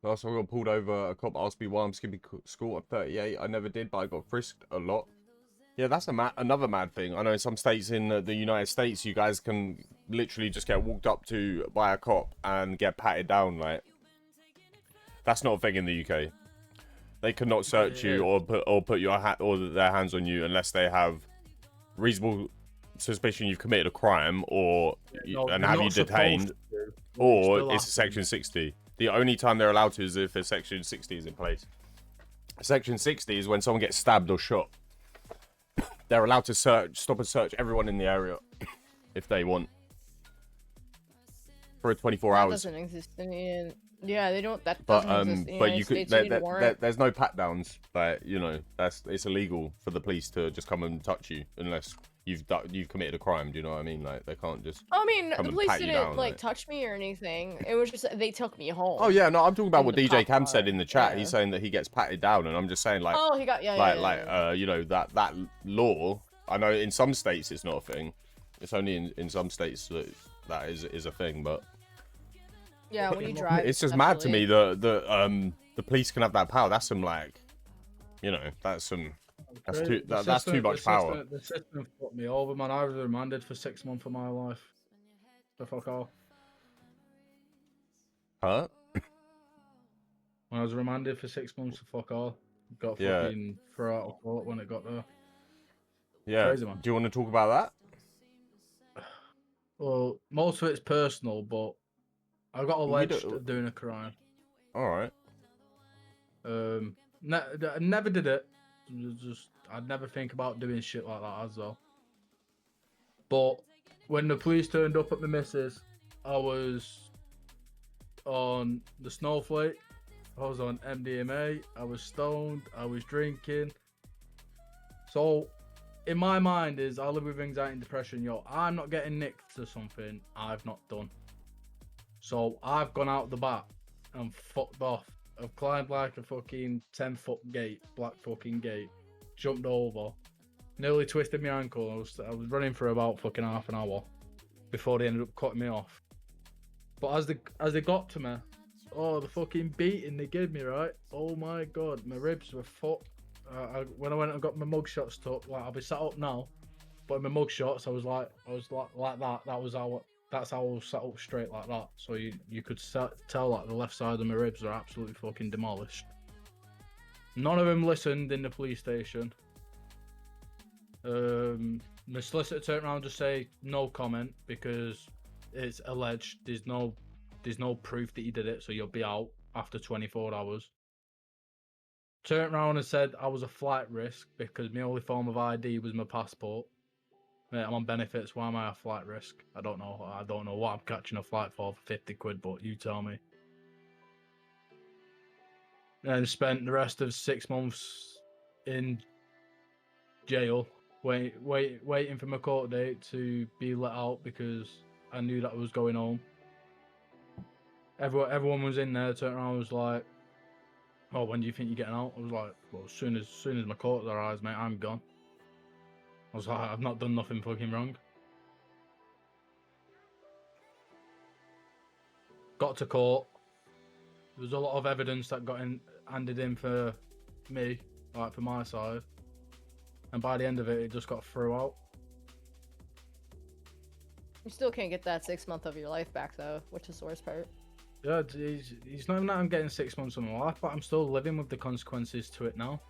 Last time I got pulled over, a cop asked me why I'm skipping school. I'm 38. I never did, but I got frisked a lot. Yeah, that's another mad thing. I know in some states in the United States, you guys can literally just get walked up to by a cop and get patted down. Like, that's not a thing in the UK. They cannot search you or put your or their hands on you unless they have reasonable suspicion you've committed a crime and have you detained, or it's a Section 60. The only time they're allowed to is if a Section 60 is in place. Section 60 is when someone gets stabbed or shot. They're allowed to stop and search everyone in the area if they want for 24 hours. That doesn't exist in yeah, they don't. That But doesn't exist in the but United you could States. there's no pat downs. Like, you know, it's illegal for the police to just come and touch you unless you've committed a crime. Do you know what I mean? Like, they can't just. I mean, come the and police pat you didn't down, like like. touch me or anything. It was just they took me home. Oh yeah, no, I'm talking about In what the DJ cop Cam said car, in the chat. yeah. He's saying that he gets patted down, and I'm just saying, like, Oh, he got yeah. you know, that law. I know in some states it's not a thing. It's only in some states that is a thing, but Yeah, when you drive. it's just mad to me that the police can have that power. That's some, like, you know, that's too much power. The system fucked me over, man. I was remanded for 6 months of my life. So fuck off. Huh? When I was remanded for 6 months, to fuck all. Got fucking thrown out of court when it got there. Yeah. Crazy, man. Do you want to talk about that? Well, most of it's personal, but I got alleged of doing a crime. All right. I never did it. I'd never think about doing shit like that as well. But when the police turned up at my missus, I was on the snowflake. I was on MDMA. I was stoned. I was drinking. So, in my mind, I live with anxiety and depression. I'm not getting nicked to something I've not done. So I've gone out the back and fucked off. I've climbed like a fucking 10-foot gate, black fucking gate, jumped over, nearly twisted my ankle. I was running for about fucking half an hour before they ended up cutting me off. But as they got to me, the fucking beating they gave me, right? Oh my god, my ribs were fucked. When I went and got my mugshots took, like, I'll be sat up now, but in my mugshots I was like that. That's how I was sat up straight like that. So you could tell, like, the left side of my ribs are absolutely fucking demolished. None of them listened in the police station. My solicitor turned around to say no comment because it's alleged. There's no proof that you did it, so you'll be out after 24 hours. Turned around and said I was a flight risk because my only form of ID was my passport. Mate, I'm on benefits. Why am I a flight risk? I don't know. I don't know what I'm catching a flight for 50 quid, but you tell me. And spent the rest of 6 months in jail, waiting for my court date to be let out because I knew that I was going home. Everyone was in there, turned around and was like, "Oh, when do you think you're getting out?" I was like, "Well, as soon as my court arrives, mate, I'm gone." I was like, "I've not done nothing fucking wrong." Got to court. There was a lot of evidence that handed in for me, like for my side. And by the end of it, it just got thrown out. You still can't get that 6 months of your life back though, which is the worst part. Yeah, it's not even that I'm getting 6 months of my life, but I'm still living with the consequences to it now.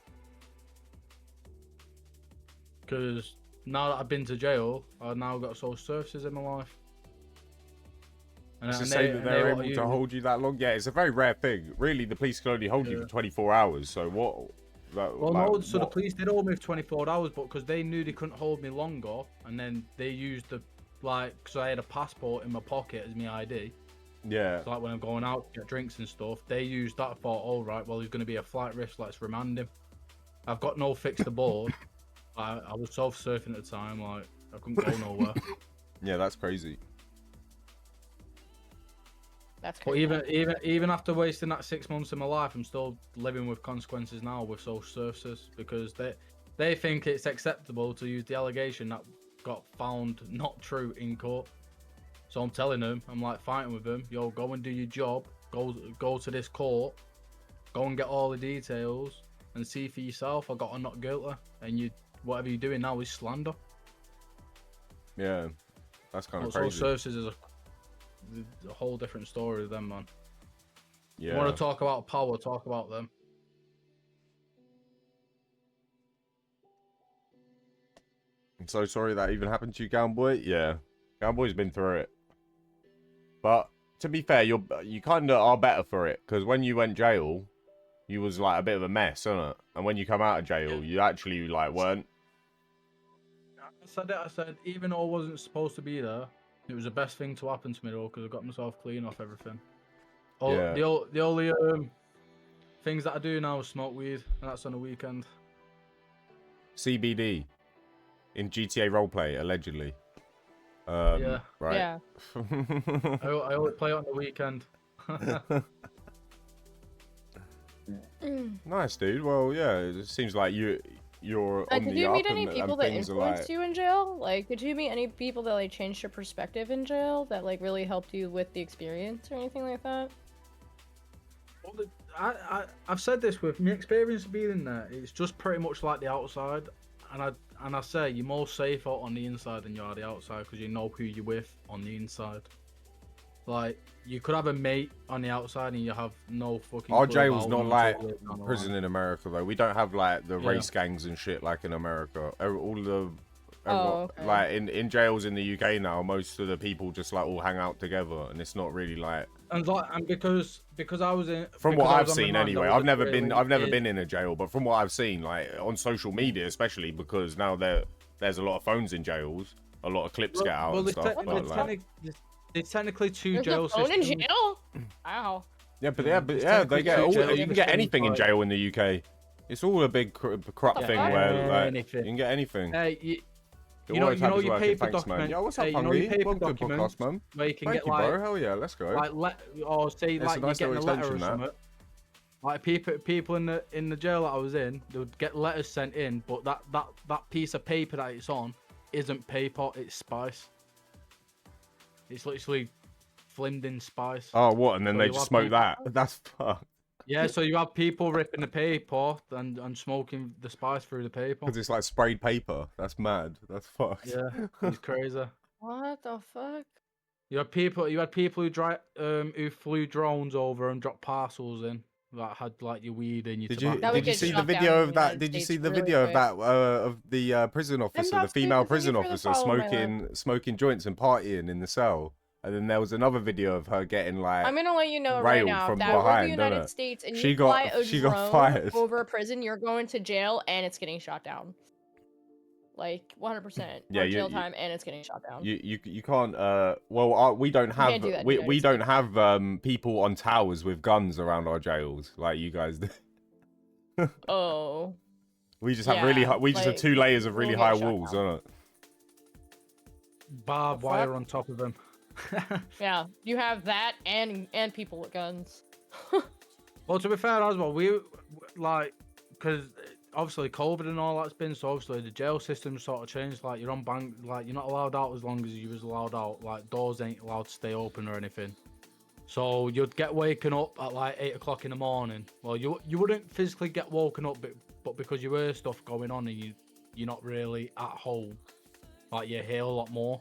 Because now that I've been to jail, I've now got social services in my life. And To say that they're able to hold you that long, yeah, it's a very rare thing. Really, the police can only hold you for 24 hours. So what? Well, no, so the police did hold me for 24 hours, but because they knew they couldn't hold me longer, and then they used because I had a passport in my pocket as my ID. Yeah. So like when I'm going out to get drinks and stuff, they used that for, all right, well, he's going to be a flight risk, let's remand him. I've got no fixed aboard. I was self-surfing at the time, like, I couldn't go nowhere. Yeah, that's crazy. That's But crazy. even after wasting that 6 months of my life, I'm still living with consequences now with social services because they think it's acceptable to use the allegation that got found not true in court. So I'm telling them, I'm like fighting with them, yo, go and do your job, go to this court, go and get all the details and see for yourself. I got a not guilty, and whatever you're doing now is slander. Yeah, that's kind of Social crazy. services is a whole different story than man. Yeah. You want to talk about power? Talk about them. I'm so sorry that even happened to you, GownBoy. Yeah, GownBoy's been through it. But to be fair, you kind of are better for it because when you went jail, you was like a bit of a mess, isn't it? And when you come out of jail, you actually like weren't. I said, even though I wasn't supposed to be there, it was the best thing to happen to me though, because I got myself clean off everything. Yeah. The only things that I do now is smoke weed, and that's on the weekend. CBD in GTA roleplay, allegedly. Yeah. Right. Yeah. I only play it on the weekend. Nice, dude. Well, yeah, it seems like you're on Did the you up meet any and people that things are influenced like... you in jail? Like, did you meet any people that like changed your perspective in jail that like really helped you with the experience or anything like that? Well, I've said this with my experience of being in there. It's just pretty much like the outside, and I say you're more safe out on the inside than you are the outside because you know who you're with on the inside. Like you could have a mate on the outside and you have no fucking. Our clue jail's about not them like until later down the prison line. in America, though. We don't have like the Yeah. race gangs and shit like in America. Everyone, okay. like in jails in the UK now, most of the people just like all hang out together, and it's not really like. And because I was in. From what because I I've was on seen, remand, anyway, I was I've never really- been in a jail, but from what I've seen, like on social media, especially because now there's a lot of phones in jails, a lot of clips get out and stuff. But, like, there's technically two There's jail a phone in systems. jail? Wow. yeah, but Yeah, they it's get technically all, two jail you can get systems, anything in like- jail in the UK. It's all a big corrupt the thing fuck? where like Anything. you can get anything. Hey, The you know Always Happy's your working. paper Thanks, man. document. Yo, what's up, Hey, you know Hungry? your paper Welcome to the documents podcast, man. where you can Thank get you, bro. Hell yeah, let's go. or say It's a like nice you're getting a little letter or extension, that. something. Like people in the jail that I was in, they would get letters sent in, but that piece of paper that it's on isn't paper, it's spice. It's literally flimmed in spice. Oh, what? And then So they you just have smoke people- that. That's fucked. Yeah, so you have people ripping the paper and smoking the spice through the paper. Because it's like sprayed paper. That's mad. That's fucked. Yeah, it's crazy. What the fuck? You had people who flew drones over and dropped parcels in that had like your weed in your Did tobacco. you That would did you get see the shot down video in of the that? United Did you States see the really video of quick. that of the prison officer, the not female speaking. Thank you prison for the officer, follow, my love. smoking joints and partying in the cell? And then there was another video of her getting like I'm gonna let you know right railed now. from If that were the behind, United innit? States and She you got- fly a she got drone fired. over a prison, you're going to jail and it's getting shot down. like 100%. Yeah, Jail time, and it's getting shot down. You can't. We don't have can't do that in the we United don't States. have people on towers with guns around our jails like you guys do. Oh. We just have really Yeah, high. We just have like, 2 layers of really we'll get high shut walls, down. on it. Barbed The wire fuck? on top of them. Yeah, you have that and people with guns. Well, to be fair as well, we like because obviously COVID and all that's been, so obviously the jail system sort of changed. Like you're on bank, like you're not allowed out as long as you was allowed out. Like doors ain't allowed to stay open or anything. So you'd get waken up at like 8 o'clock in the morning. Well, you wouldn't physically get woken up, but because you hear stuff going on and you're not really at home, like you hear a lot more.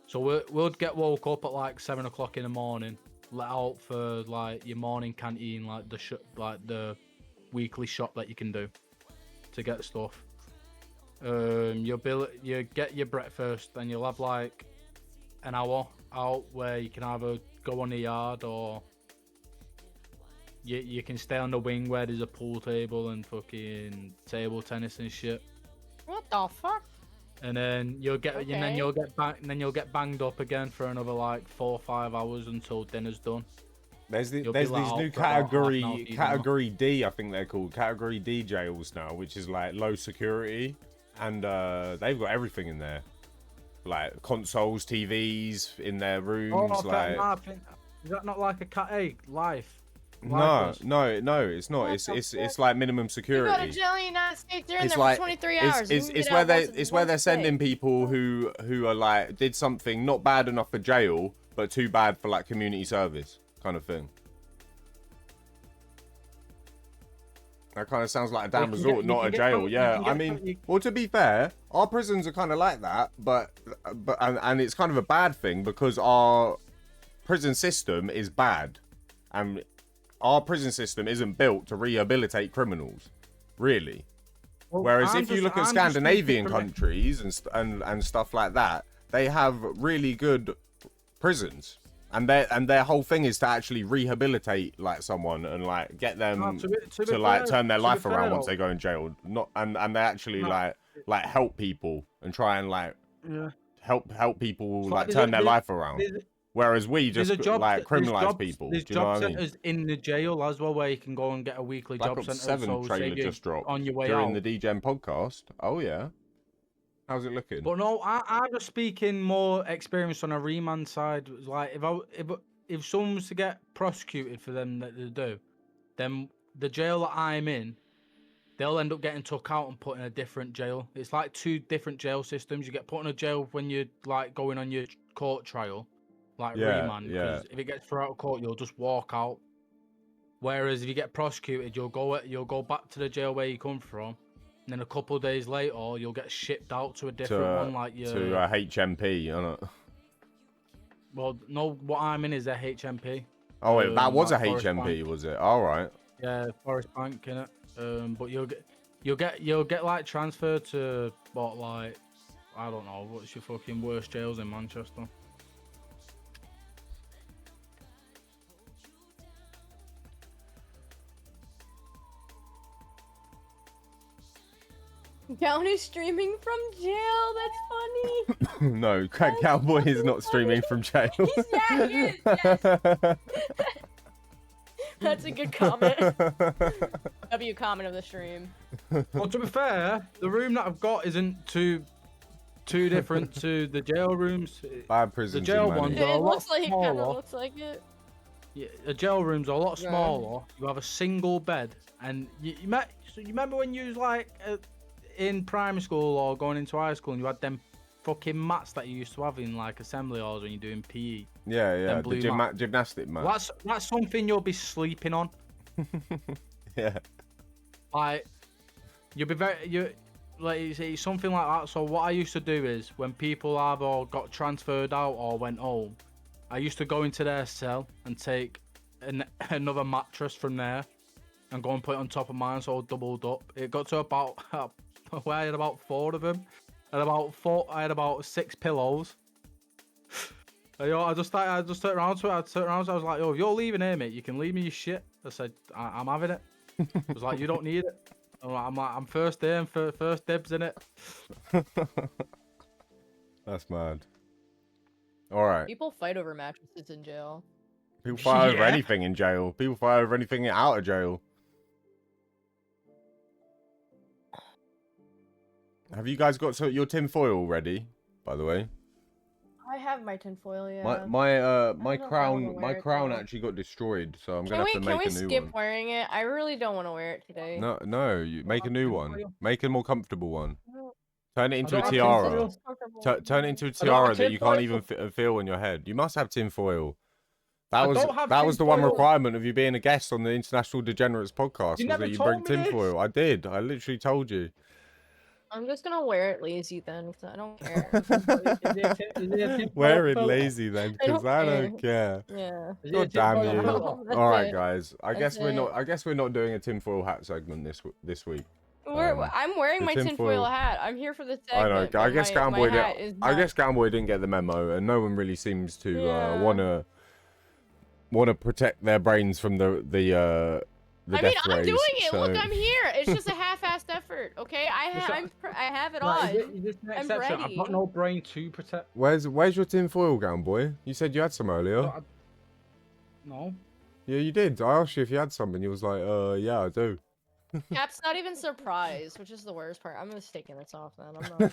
So we'd get woke up at like 7 o'clock in the morning, let out for like your morning canteen, like the weekly shop that you can do to get stuff. You get your breakfast, and you'll have like an hour out where you can either go on the yard or you can stay on the wing where there's a pool table and fucking table tennis and shit. What the fuck? And then you'll get Okay. and then you'll get banged up again for another like 4 or 5 hours until dinner's done. There's You'll these be let out new for about half an hour if you don't category D, I think they're called category D jails now, which is like low security, and they've got everything in there, like consoles, TVs in their rooms. Is that not like a Cat A life? No, Lifers? no, it's not. What the It's like minimum You go to security. jail in the United States, they're in It's there like for 23 hours. You can it's get where out they once- it's where once they're a sending day. people who are like did something not bad enough for jail, but too bad for like community service kind of thing. That kind of sounds like a damn resort, you not can a get jail. from- you Yeah, can I get mean, from- you- well, to be fair, our prisons are kind of like that, but it's kind of a bad thing because our prison system is bad, and our prison system isn't built to rehabilitate criminals, really. Well, Whereas I'm if you just- look at I'm just Scandinavian speaking from- countries and stuff like that, they have really good prisons, and their whole thing is to actually rehabilitate like someone and like get them No, to be to like fair- turn their to be life around fair once though- they go in jail. Not and they actually No. like help people and try and like Yeah. help people So, like there's turn a- their there's- life around. there's- Whereas we There's just a job, like there's criminalize jobs, people. There's Do you know job what I mean? centers in the jail as well where you can go and get a weekly Black job Ops center. 7 so trailer save you just dropped on your way during out. the DGen podcast. Oh yeah, how's it looking? But no, I'm just speaking more experience on a remand side. Like if someone was to get prosecuted for them that they do, then the jail that I'm in, they'll end up getting took out and put in a different jail. It's like 2 different jail systems. You get put in a jail when you're like going on your court trial, like Yeah, remand. yeah. Because if it gets thrown out of court, you'll just walk out. Whereas if you get prosecuted, you'll go back to the jail where you come from, and then a couple of days later, you'll get shipped out to a different one, like your. To HMP, you know. Well, no, what I'm in is a HMP. Oh wait, that was a like Forest HMP, Bank. was it? All right. Yeah, Forest Bank, innit? But you'll get like transferred to what, like, I don't know, what's your fucking worst jails in Manchester? Gown is streaming from jail. That's funny. No, Cowboy is not streaming from jail. Yeah, he is. Yes. That's a good comment. W comment of the stream. Well, to be fair, the room that I've got isn't too different to the jail rooms. Bad prisons. jail in Manny. ones are a It lot looks like it kind of smaller. looks like it. Yeah, the jail rooms are a lot Yeah. smaller. You have a single bed, and you remember when you was like in primary school or going into high school, and you had them fucking mats that you used to have in like assembly halls when you're doing PE. Yeah, yeah. Them The blue mat. gymnastic mat. That's something you'll be sleeping on. Yeah. Like you'll be it's something like that. So what I used to do is when people either got transferred out or went home, I used to go into their cell and take another mattress from there and go and put it on top of mine, so it doubled up. It got to about where I had about 4 of them, and I had about 6 pillows. And, I just turned around to it. I was like, "Yo, if you're leaving here, mate, you can leave me your shit." I said, "I'm having it." I was like, "You don't need it." I'm first in, first dibs in it. That's mad. All right. People fight over mattresses in jail. People fight over Yeah. anything in jail. People fight over anything out of jail. Have you guys got your tinfoil ready? By the way, I have my tinfoil, yeah. my don't know if I wanna wear my it, crown though. actually got destroyed, so I'm Can gonna we have to make a new skip one. wearing it? I really don't want to wear it today. No, you make a new one. Make a more comfortable one. Turn it into I a don't have tiara. tinfoil. Turn it into a I don't have tiara that you can't tinfoil. even feel on your head. You must have tinfoil. That I was don't have that was the one tinfoil. requirement of you being a guest on the International Degenerates Podcast. You Was never that you told bring me this. tinfoil? I did. I literally told you. I'm just gonna wear it lazy then, because I don't care. Wear it lazy then, I because don't I don't care. Yeah. God damn you! That's All right, it. guys. I That's guess we're not. it. I guess we're not doing a tinfoil hat segment this week. I'm wearing the my tinfoil tinfoil- hat. I'm here for the I know. segment. I but guess my GownBoy. hat is I not- guess GownBoy didn't get the memo, and no one really seems to Yeah. wanna protect their brains from the I mean, death I'm rays. doing it. So... Look, I'm here. It's just a half-assed effort, okay? I have it on. I'm I've ready. got no brain to protect. Where's your tinfoil, GownBoy? You said you had some earlier. No. Yeah, you did. I asked you if you had some, and you was like, yeah, I do. Cap's not even surprised, which is the worst part. I'm just taking this off then. I'm not.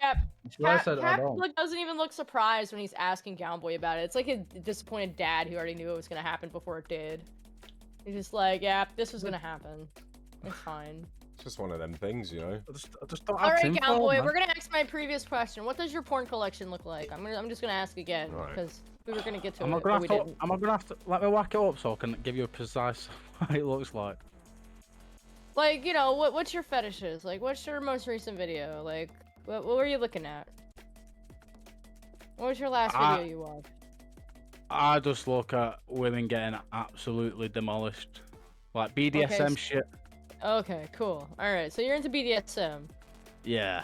Cap, I said I Cap don't. doesn't even look surprised when he's asking GownBoy about it. It's like a disappointed dad who already knew it was gonna happen before it did. He's just like, yeah, this was gonna happen. It's fine. It's just one of them things, you know. I just don't have All right, tinfoil, GownBoy, man. we're gonna ask my previous question. What does your porn collection look like? I'm just gonna ask again Right. because we were gonna get to Am I it, gonna but have we to? didn't. Am I gonna have to? Let me whack it up so I can give you a precise what it looks like. Like, you know, what's your fetishes? Like, what's your most recent video? Like, what were you looking at? What was your last video you watched? I just look at women getting absolutely demolished, like BDSM shit. Okay, cool. All right, so you're into BDSM. Yeah.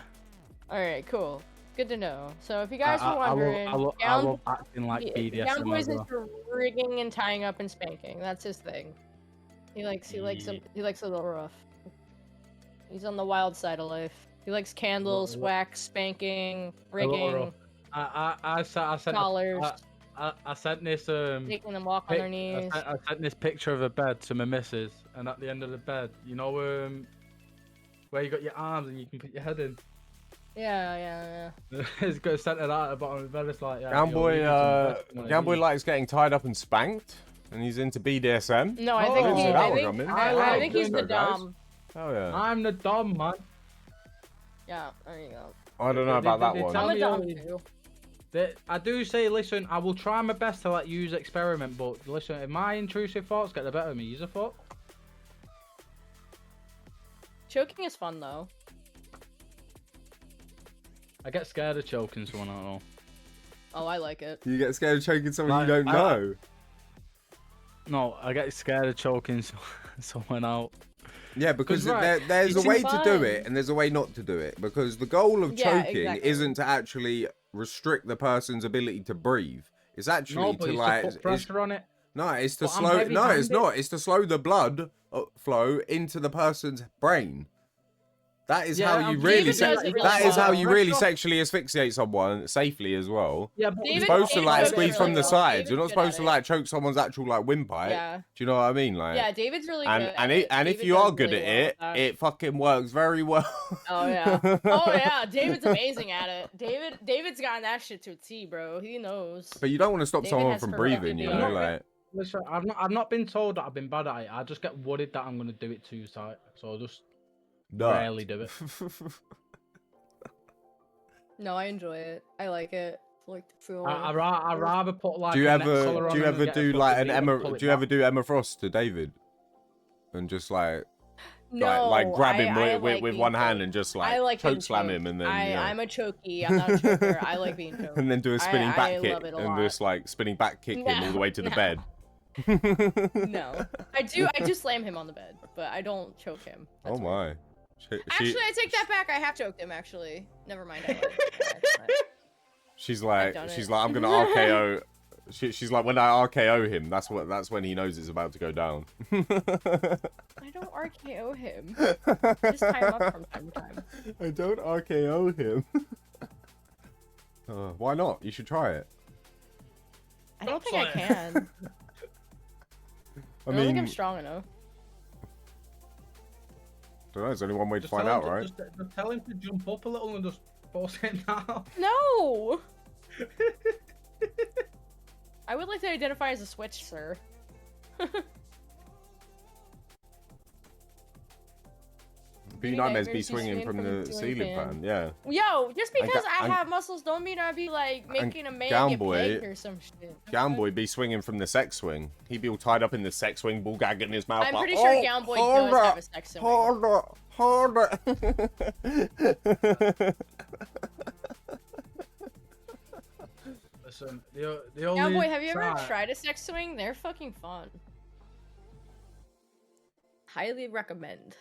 All right, cool. Good to know. So if you guys were I wondering, love acting like BDSM. GownBoy's as well. into rigging and tying up and spanking. That's his thing. He likes a little rough. He's on the wild side of life. He likes candles, wax, spanking, rigging, I sent collars, I sent this making them walk on their knees. I sent this picture of a bed to my missus, and at the end of the bed, you know, where you got your arms and you can put your head in. Yeah. It's got centered out at the bottom of the bed. It's like, yeah. GownBoy likes getting tied up and spanked, and he's into BDSM. No, I Oh, think I didn't see that one I coming. think he's the Good, guys. dom. Oh yeah. I'm the dom, man. Yeah, there you go. I don't know about that they one. tell I'm a me dom only- too. I do say, listen, I will try my best to let you experiment, but listen, if my intrusive thoughts get the better of me, use a fuck. Choking is fun though. I get scared of choking someone I don't know. Oh, I like it. You get scared of choking someone you Like, don't know. No, I get scared of choking someone out. Yeah, because right, there's a it's way to do fun. it and there's a way not to do it. Because the goal of Yeah, choking exactly. isn't to actually restrict the person's ability to breathe. It's actually No, but to it's like to put pressure on it. no, it's to But I'm slow. No, it's heavy-handed. not. It's to slow the blood flow into the person's brain. That is Yeah, how you I'm- really. David does it really That is how well. you really sexually asphyxiate someone safely as well. Yeah, but David- You're supposed to David like does it squeeze really from the well. sides. David's You're not good supposed at to it. like choke someone's actual like windpipe. Yeah. Do you know what I mean? Like. Yeah, David's really And good. and at it, and if David you does are good really at well it, that. it fucking works very well. Oh yeah. Oh yeah. David's amazing at it. David's gotten that shit to a T, bro. He knows. But you don't want to stop David someone has from perfected breathing, you it. know, like. listen, I've not been told that I've been bad at it. I just get worried that I'm gonna do it too tight, so I just rarely do it. No, I enjoy it. I like it. I like the feeling. I rather put like. Do you a neck ever collar on him and get a do like fucking an needle and Emma? pull it Do you ever back. do Emma Frost to David, and just like no, like grab him I with like one being hand choked. and just I like like being choke slam choked. him and then I'm a chokey. I'm not a choker. I like being choked. and then do a spinning I back kick love it a and lot. just like spinning back kick him all the way to the No. bed. No, I do slam him on the bed, but I don't choke him. That's Oh weird. my. She, Actually, I take that back. I have choked him. Actually, never mind. I lied. she's I've like done it. I'm gonna RKO She's like, when I RKO him, that's when he knows it's about to go down. I don't RKO him. Just tie him up from time to time. I don't RKO him. Why not? You should try it. I don't think I can. I don't think I'm strong enough. I don't know, there's only one way to Just find tell out, him to- right? Just tell him to jump up a little and just force it down. No! I would like to identify as a switch, sir. Be nightmares be swinging from the ceiling fan, yeah. Yo, just because I and- have muscles don't mean I'd be like making a man get GownBoy- pegged or some shit. GownBoy be swinging from the sex swing. He'd be all tied up in the sex swing, ball gag in his mouth. I'm like, pretty sure "Oh, GownBoy hold does up, have a sex swing. Hold it. Listen, the only GownBoy, have you ever time- tried a sex swing? They're fucking fun. Highly recommend.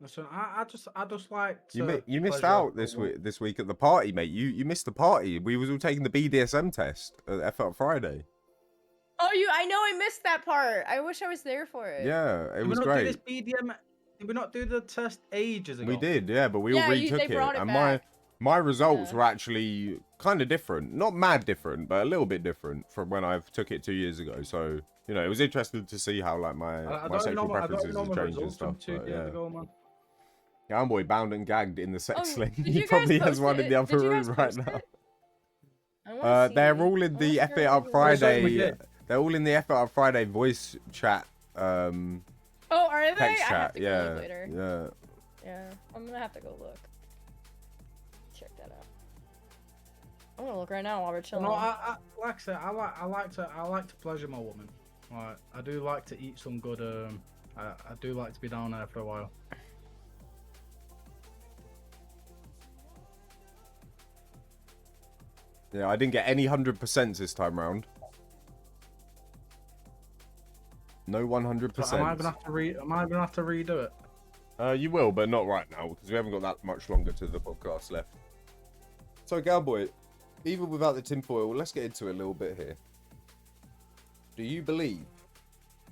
Listen, I just like to You missed pleasure out the this week at the party, mate. You missed the party. We was all taking the BDSM test at F Up Friday. Oh, I know I missed that part. I wish I was there for it. Yeah, it Did was we not great. do this BDM? Did we not do the test ages ago? We did, yeah, but we all Yeah, retook they brought it and back. my results Yeah. were actually kind of different. Not mad different, but a little bit different from when I took it 2 years ago. So, you know, it was interesting to see how like my sexual preferences have changed and stuff. But, yeah. Ago, man. GownBoy bound and gagged in the sex Oh, sling. did He you guys probably has post one in it? the other Did you room guys right post now. it? I wanna see. They're all in I the wanna F see It how Up it goes. Friday. did. They're all in the F It Up Friday voice chat. Oh, are they? Text I have chat. to go Yeah. look later. Yeah. Yeah, I'm gonna have to go look. Check that out. I'm gonna look right now while we're chilling. No, like I said, I like to pleasure my woman. Like, I do like to eat some good. I do like to be down there for a while. Yeah, I didn't get any 100% this time round. No 100%. So am I gonna have to Am I gonna have to redo it? You will, but not right now because we haven't got that much longer to the podcast left. So, GownBoy, even without the tinfoil, let's get into it a little bit here. Do you believe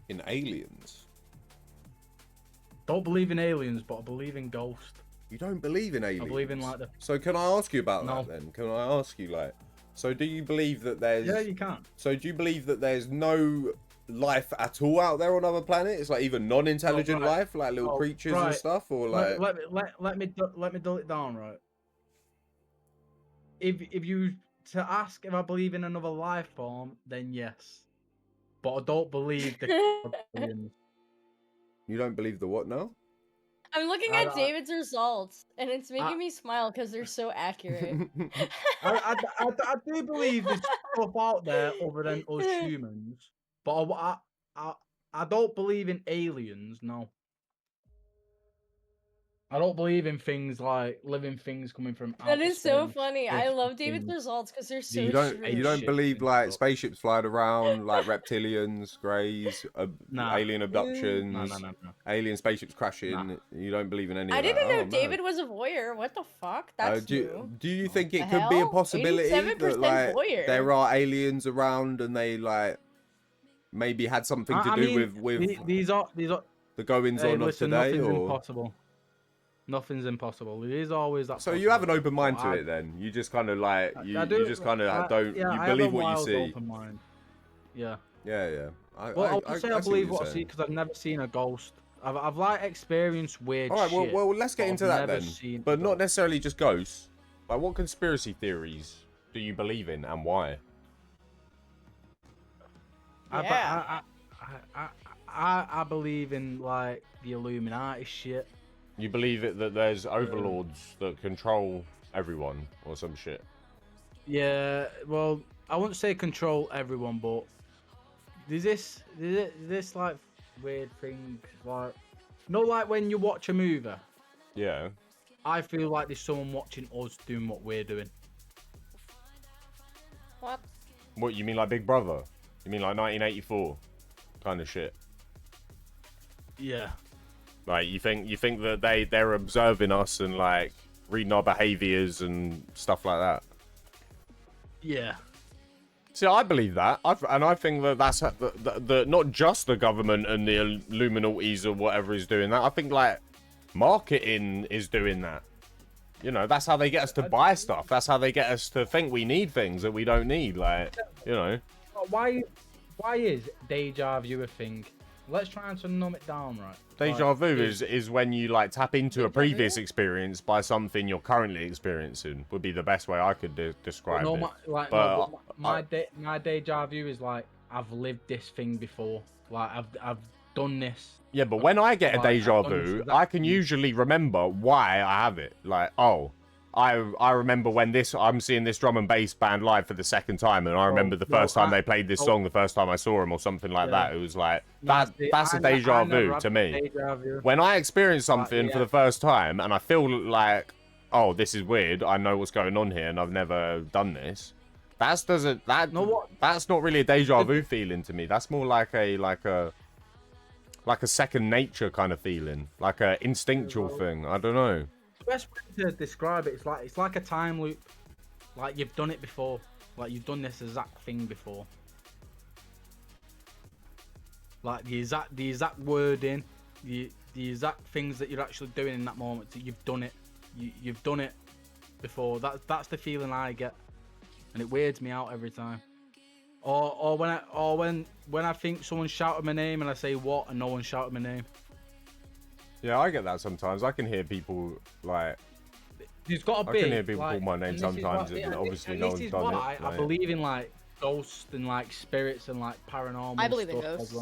in aliens? Don't believe in aliens, but I believe in ghosts. You don't believe in aliens? I believe in like the. So can I ask you about No. that then? Can I ask you like, so do you believe that there's? Yeah, you can. So do you believe that there's no life at all out there on other planets? Like even non-intelligent Oh, right. life, like little Oh, creatures and right. stuff, or like? Let me dull it down, right? If you to ask if I believe in another life form, then yes, but I don't believe the aliens. You don't believe the what now? I'm looking I- at David's results, and it's making I- me smile because they're so accurate. I do believe there's stuff out there other than us humans, but I don't believe in aliens. No, I don't believe in things like living things coming from. That outer is so space. funny. Those I love David's things. results because they're so You don't. true. You don't shit believe and like stuff. spaceships flying around, like reptilians, greys, Nah. alien abductions, No. alien spaceships crashing. Nah. You don't believe in any I of that. didn't know Oh, man. David was a voyeur. What the fuck? That's do new. you think it The could be a hell? possibility 87% that like voyeur. there are aliens around and they like maybe had something to I do mean, with these are. the goings Hey, on of listen, today? nothing's Or impossible. Nothing's impossible. It is always that. so you have an possibility, open mind but to I- it then? You just kind of like I you do- just kind of don't yeah, you I have believe a what you wild see? open mind. Yeah. Yeah. Well, I would say I see believe you're what I see saying. because I've never seen a ghost. I've like experienced weird All right, shit. well, let's get but into I've that never then. seen a But not ghost. necessarily just ghosts. Like, what conspiracy theories do you believe in and why? Yeah. I believe in like the Illuminati shit. You believe it that there's overlords that control everyone or some shit? Yeah, well, I wouldn't say control everyone, but there's this like weird thing, like, like when you watch a movie, Yeah. I feel like there's someone watching us doing what we're doing. What? What, you mean like Big Brother? You mean like 1984 kind of shit? Yeah. Like you think that they're observing us and like reading our behaviors and stuff like that? Yeah. See, I believe that, and I think that that's the not just the government and the Illuminati's or whatever is doing that. I think like marketing is doing that. You know, that's how they get us to buy stuff. That's how they get us to think we need things that we don't need. Like, you know. Why is deja vu a thing? Let's try and numb it down, right? Deja vu is when you like tap into a previous experience by something you're currently experiencing. Would be the best way I could describe it. My deja vu is like I've lived this thing before. Like I've done this. Yeah, but when I get a deja vu, I can usually remember why I have it. Like, oh, I remember when I'm seeing this drum and bass band live for the second time, and I remember the first time they played this song, the first time I saw them, or something like that. It was like that's a deja vu to me. When I experience something for the first time, and I feel like, oh, this is weird. I know what's going on here, and I've never done this. That's not really a deja vu feeling to me. That's more like a second nature kind of feeling, like a instinctual thing. I don't know. The best way to describe it, it's like a time loop. Like you've done it before. Like you've done this exact thing before. Like the exact wording, the exact things that you're actually doing in that moment. You've done it. You've done it before. That's the feeling I get, and it weirds me out every time. Or when I think someone shouted my name and I say what and no one shouted my name. Yeah, I get that sometimes. I can hear people like. There's got to be. I can hear people call my name sometimes, and obviously no one's done it. I believe in like ghosts and like spirits and like paranormal. I believe in ghosts.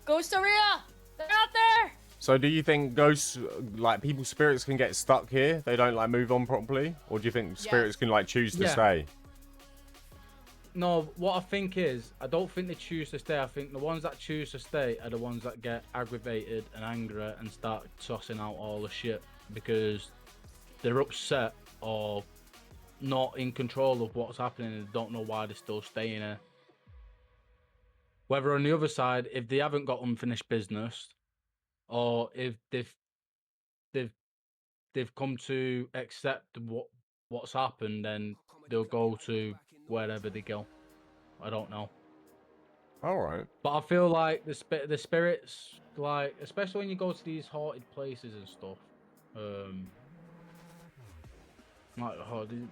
Ghostaria, they're out there. So, do you think ghosts, like people's spirits, can get stuck here? They don't like move on properly, or do you think spirits can like choose to stay? No, what I think is, I don't think they choose to stay. I think the ones that choose to stay are the ones that get aggravated and angry and start tossing out all the shit because they're upset or not in control of what's happening and don't know why they're still staying here. Whether on the other side, if they haven't got unfinished business, or if they've come to accept what's happened, then they'll go to wherever they go. I don't know. All right. But I feel like the spirits, like especially when you go to these haunted places and stuff, like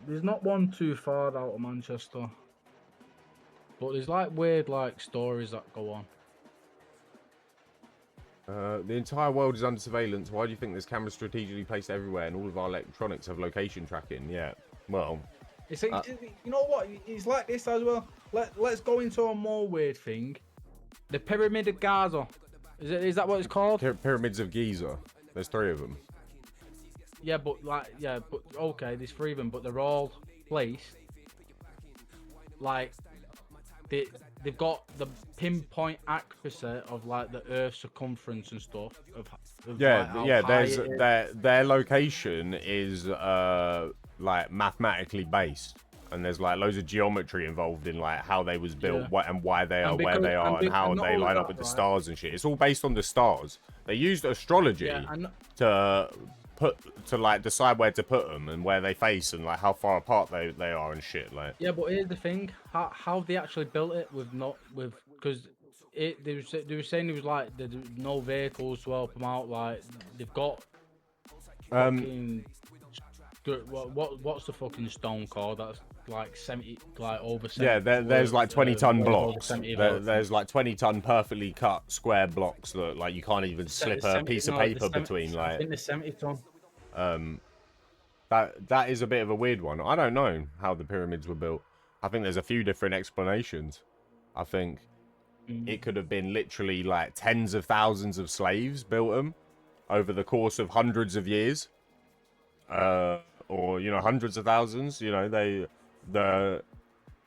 there's not one too far out of Manchester, but there's like weird like stories that go on. The entire world is under surveillance. Why do you think there's cameras strategically placed everywhere and all of our electronics have location tracking? Yeah, well... you know what? It's like this as well. Let's go into a more weird thing. The Pyramid of Gaza. Is that what it's called? Pyramids of Giza. There's 3 of them. Yeah, but okay, there's 3 of them, but they're all placed. Like, they've got the pinpoint accuracy of like the Earth's circumference and stuff. Their location is like mathematically based, and there's like loads of geometry involved in like how they was built, and why they are where they are, and how they line up with the stars and shit. It's all based on the stars. They used astrology to like decide where to put them and where they face and like how far apart they are and shit. Like, yeah, but here's the thing: how they actually built it because they were saying it was like there's no vehicles to help them out. Like they've got fucking, what's the fucking stone called? That's like 70, like over 70. Yeah, there's like 20-ton blocks. There's like 20-ton perfectly cut square blocks that like you can't even slip a piece of paper between. Like, I think there's 70-ton. That is a bit of a weird one. I don't know how the pyramids were built. I think there's a few different explanations. I think it could have been literally like tens of thousands of slaves built them over the course of hundreds of years. Or, you know, hundreds of thousands. You know, the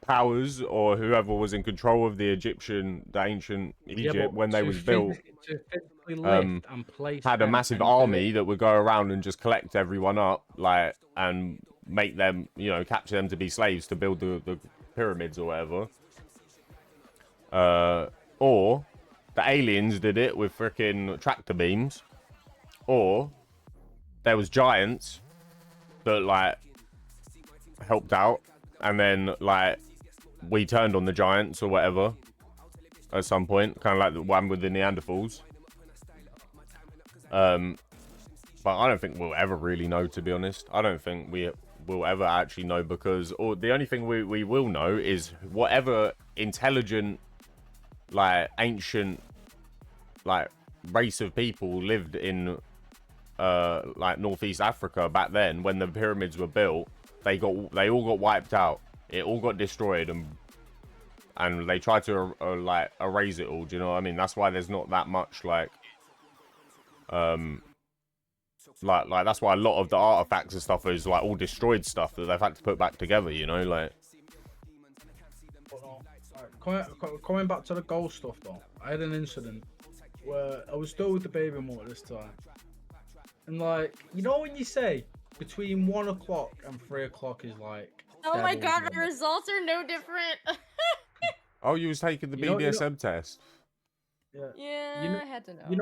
powers or whoever was in control of the ancient Egypt when they was built had a massive army that would go around and just collect everyone up, like, and make them, you know, capture them to be slaves to build the pyramids or whatever. Or the aliens did it with freaking tractor beams, or there was giants that like helped out and then like we turned on the giants or whatever at some point, kind of like the one with the Neanderthals. But I don't think we'll ever really know, to be honest. I don't think we will ever actually know, because the only thing we will know is whatever intelligent, like ancient, like race of people lived in like Northeast Africa back then when the pyramids were built. They all got wiped out. It all got destroyed, and they tried to like erase it all. Do you know what I mean? That's why there's not that much like that's why a lot of the artifacts and stuff is like all destroyed stuff that they've had to put back together, you know, like. Coming back to the ghost stuff though, I had an incident where I was still with the baby mum at this time, and like, you know when you say between 1 o'clock and 3 o'clock is like, oh my god, my results are no different. Oh, you was taking the BDSM test. Yeah, I had to know. You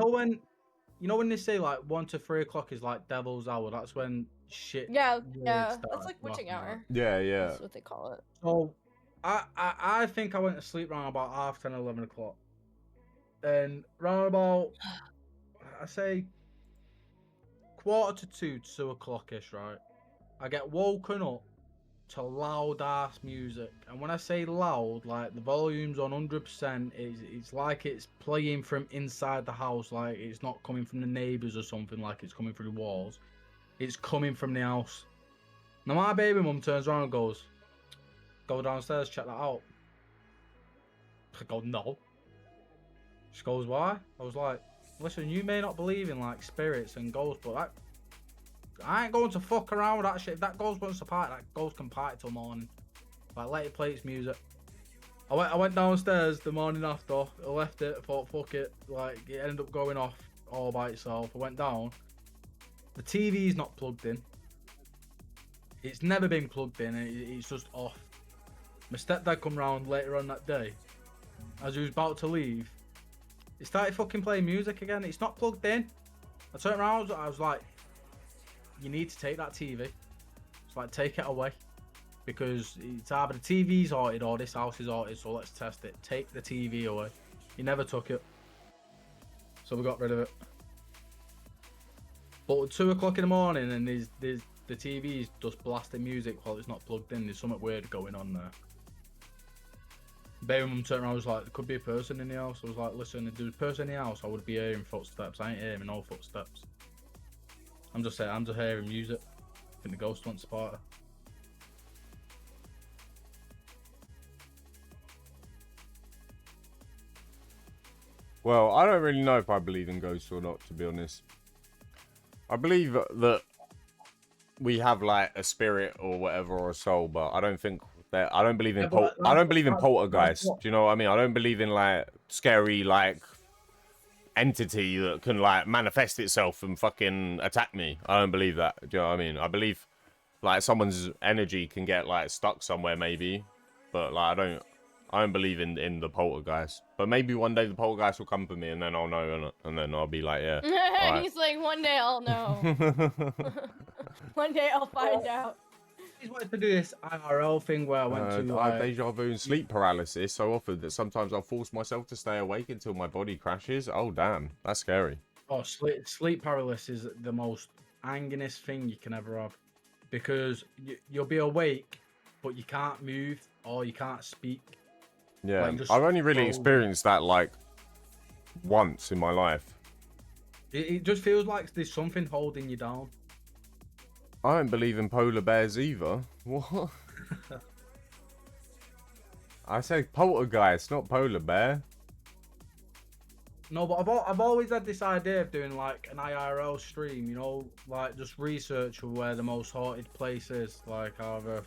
know when they say like 1 to 3 o'clock is like devil's hour, that's when shit. Yeah, that's like witching hour. Yeah. That's what they call it. So I think I went to sleep around about 10:30, 11 o'clock. And round about, I say 1:45 to 2 o'clock-ish, right? I get woken up to loud ass music, and when I say loud, like the volume's on 100%. It's like it's playing from inside the house, like it's not coming from the neighbors or something, like it's coming through the walls. It's coming from the house. Now my baby mum turns around and goes, "Go downstairs, check that out." I go, "No." She goes, "Why?" I was like, "Listen, you may not believe in like spirits and ghosts, but I ain't going to fuck around with that shit. If that ghost wants to party, that ghost can party till morning. Like, let it play its music." I went downstairs the morning after. I left it. I thought, fuck it. Like, it ended up going off all by itself. I went down. The TV's not plugged in. It's never been plugged in. It's just off. My stepdad come round later on that day. As he was about to leave, he started fucking playing music again. It's not plugged in. I turned around. I was like, "You need to take that TV. It's like, take it away, because it's either the TV's haunted or this house is haunted. So let's test it. Take the TV away." He never took it, so we got rid of it. But at 2 o'clock in the morning, and the TV's just blasting music while it's not plugged in. There's something weird going on there. Baby mum turned around, was like, "There could be a person in the house." I was like, "Listen, if there was a person in the house, I would be hearing footsteps. I ain't hearing no footsteps. I'm just hearing music. I think the ghost wants to party." Well, I don't really know if I believe in ghosts or not, to be honest. I believe that we have like a spirit or whatever, or a soul, but I don't think that. I don't believe in I don't believe in poltergeist. Do you know what I mean? I don't believe in like scary like entity that can like manifest itself and fucking attack me. I don't believe that. Do you know what I mean? I believe like someone's energy can get like stuck somewhere maybe, but like I don't believe in the poltergeist. But maybe one day the poltergeist will come for me, and then I'll know, and then I'll be like, yeah. Right. He's like, one day I'll know. One day I'll find out. I just wanted to do this IRL thing where I went to. I have deja vu and sleep paralysis so often that sometimes I'll force myself to stay awake until my body crashes. Oh damn, that's scary. Oh, sleep paralysis is the most anginest thing you can ever have, because you'll be awake, but you can't move or you can't speak. Yeah, like, I've only really experienced that like once in my life. It just feels like there's something holding you down. I don't believe in polar bears either. What? I said poltergeist, not polar bear. No, but I've always had this idea of doing like an IRL stream, you know, like just research of where the most haunted place is, like either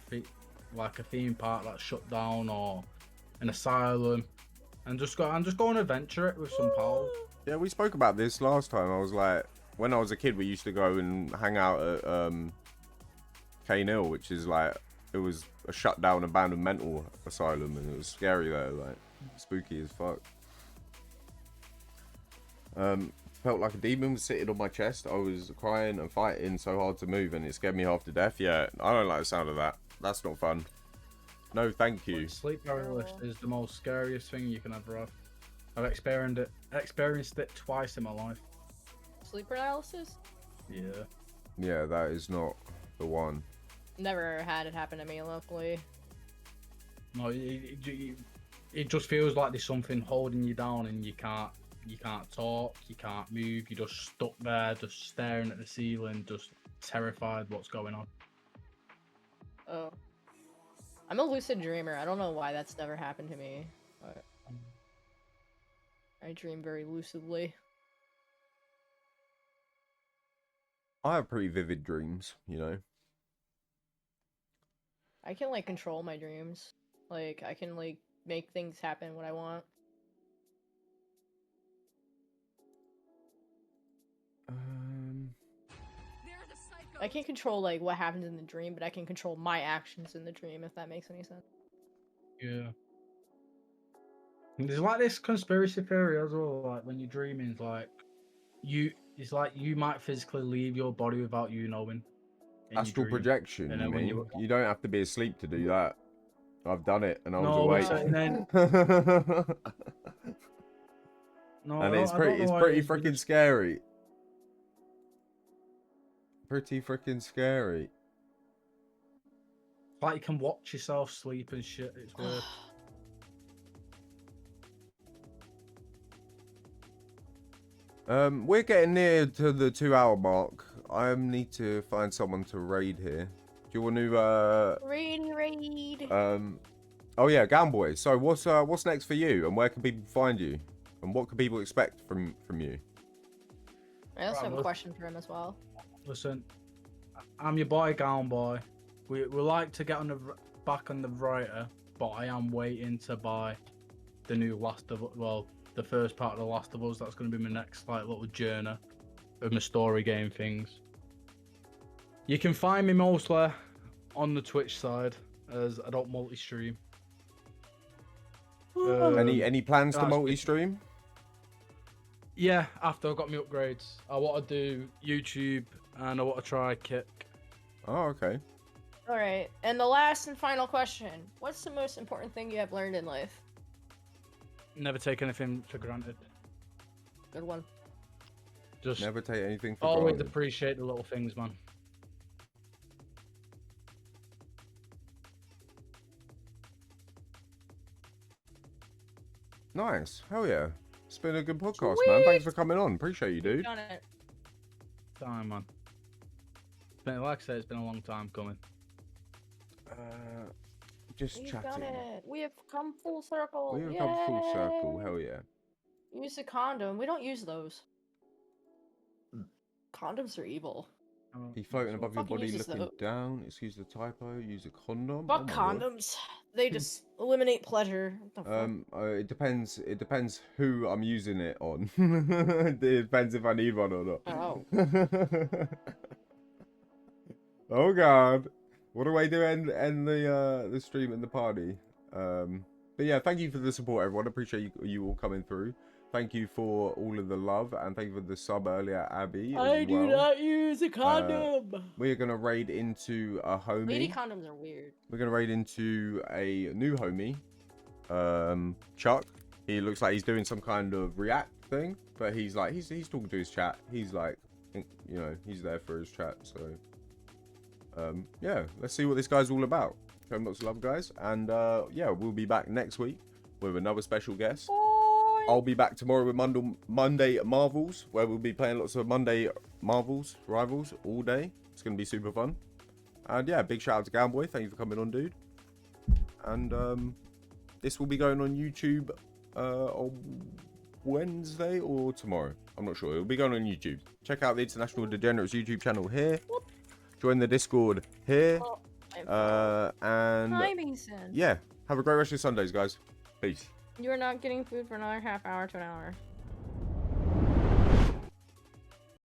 like a theme park that's shut down or an asylum, and just go and adventure it with some pals. Yeah, we spoke about this last time. I was like, when I was a kid, we used to go and hang out at K-Nil, which is like, it was a shut down abandoned mental asylum, and it was scary there, like spooky as fuck. Felt like a demon was sitting on my chest. I was crying and fighting so hard to move, and it scared me half to death. Yeah, I don't like the sound of that. That's not fun. No, thank you. Sleep paralysis is the most scariest thing you can ever have. I've experienced it twice in my life. Sleep paralysis? Yeah. Yeah, that is not the one. Never had it happen to me, luckily. No, it just feels like there's something holding you down, and you can't talk, you can't move, you're just stuck there, just staring at the ceiling, just terrified what's going on. Oh. I'm a lucid dreamer. I don't know why that's never happened to me, but I dream very lucidly. I have pretty vivid dreams, you know. I can like control my dreams. Like I can like make things happen when I want. I can't control like what happens in the dream, but I can control my actions in the dream, if that makes any sense. Yeah. And there's like this conspiracy theory as well, like when you're dreaming, it's like you might physically leave your body without you knowing. in your Astral dream. projection, And you then when mean? you- You don't have to be asleep to do that. I've done it, and I was No, awake. and then no, And it's I don't know why pretty you freaking just- scary. Pretty freaking scary. Like you can watch yourself sleep and shit. It's weird. We're getting near to the 2-hour mark. I need to find someone to raid here. Do you want to Raid. oh yeah, GownBoy. So what's next for you, and where can people find you, and what can people expect from you? I also have a Right, question for him as well. Listen, I'm your boy GownBoy. We like to get on back on the writer, but I am waiting to buy the new the first part of The Last of Us. That's going to be my next like little journey of my story game things. You can find me mostly on the Twitch side, as I don't multi-stream. Any plans to that's- multi-stream? Yeah, after I got my upgrades, I want to do YouTube and I want to try Kick. Oh, okay. All right, and the last and final question: what's the most important thing you have learned in life? Never take anything for granted. Good one. Just Never take anything for always granted. appreciate the little things, man. Nice. Hell yeah. It's been a good podcast, man. Thanks for coming on. Appreciate you, dude. Done it. Time, man. Like I said, it's been a long time coming. Just We've chatting. done it. We have come full circle. We have come full circle. Yay! Hell yeah. Use a condom. We don't use those. Condoms are evil. Be floating above your Fucking body, uses looking those. down. Excuse the typo. Use a condom. Fuck Oh my God. condoms. They just eliminate pleasure. What the fuck? It depends. It depends who I'm using it on. It depends if I need one or not. Oh. Oh God, what do I do? End the stream and the party. But yeah, thank you for the support, everyone. Appreciate you all coming through. Thank you for all of the love, and thank you for the sub earlier, Abby. I do well. not use a condom. We're gonna raid into a homie. Lady condoms are weird. We're gonna raid into a new homie, Chuck. He looks like he's doing some kind of react thing, but he's talking to his chat. He's like, you know, he's there for his chat. So, yeah, let's see what this guy's all about. Show him lots of love, guys, and yeah, we'll be back next week with another special guest. I'll be back tomorrow with Monday Marvels, where we'll be playing lots of Monday Marvels Rivals all day. It's gonna be super fun. And yeah, big shout out to GownBoy. Thank you for coming on, dude. And this will be going on YouTube on Wednesday or tomorrow. I'm not sure. It'll be going on YouTube. Check out the International Degenerates YouTube channel here. Join the Discord here. And Timing sense. yeah, have a great rest of your Sundays, guys. Peace. You're not getting food for another half hour to an hour.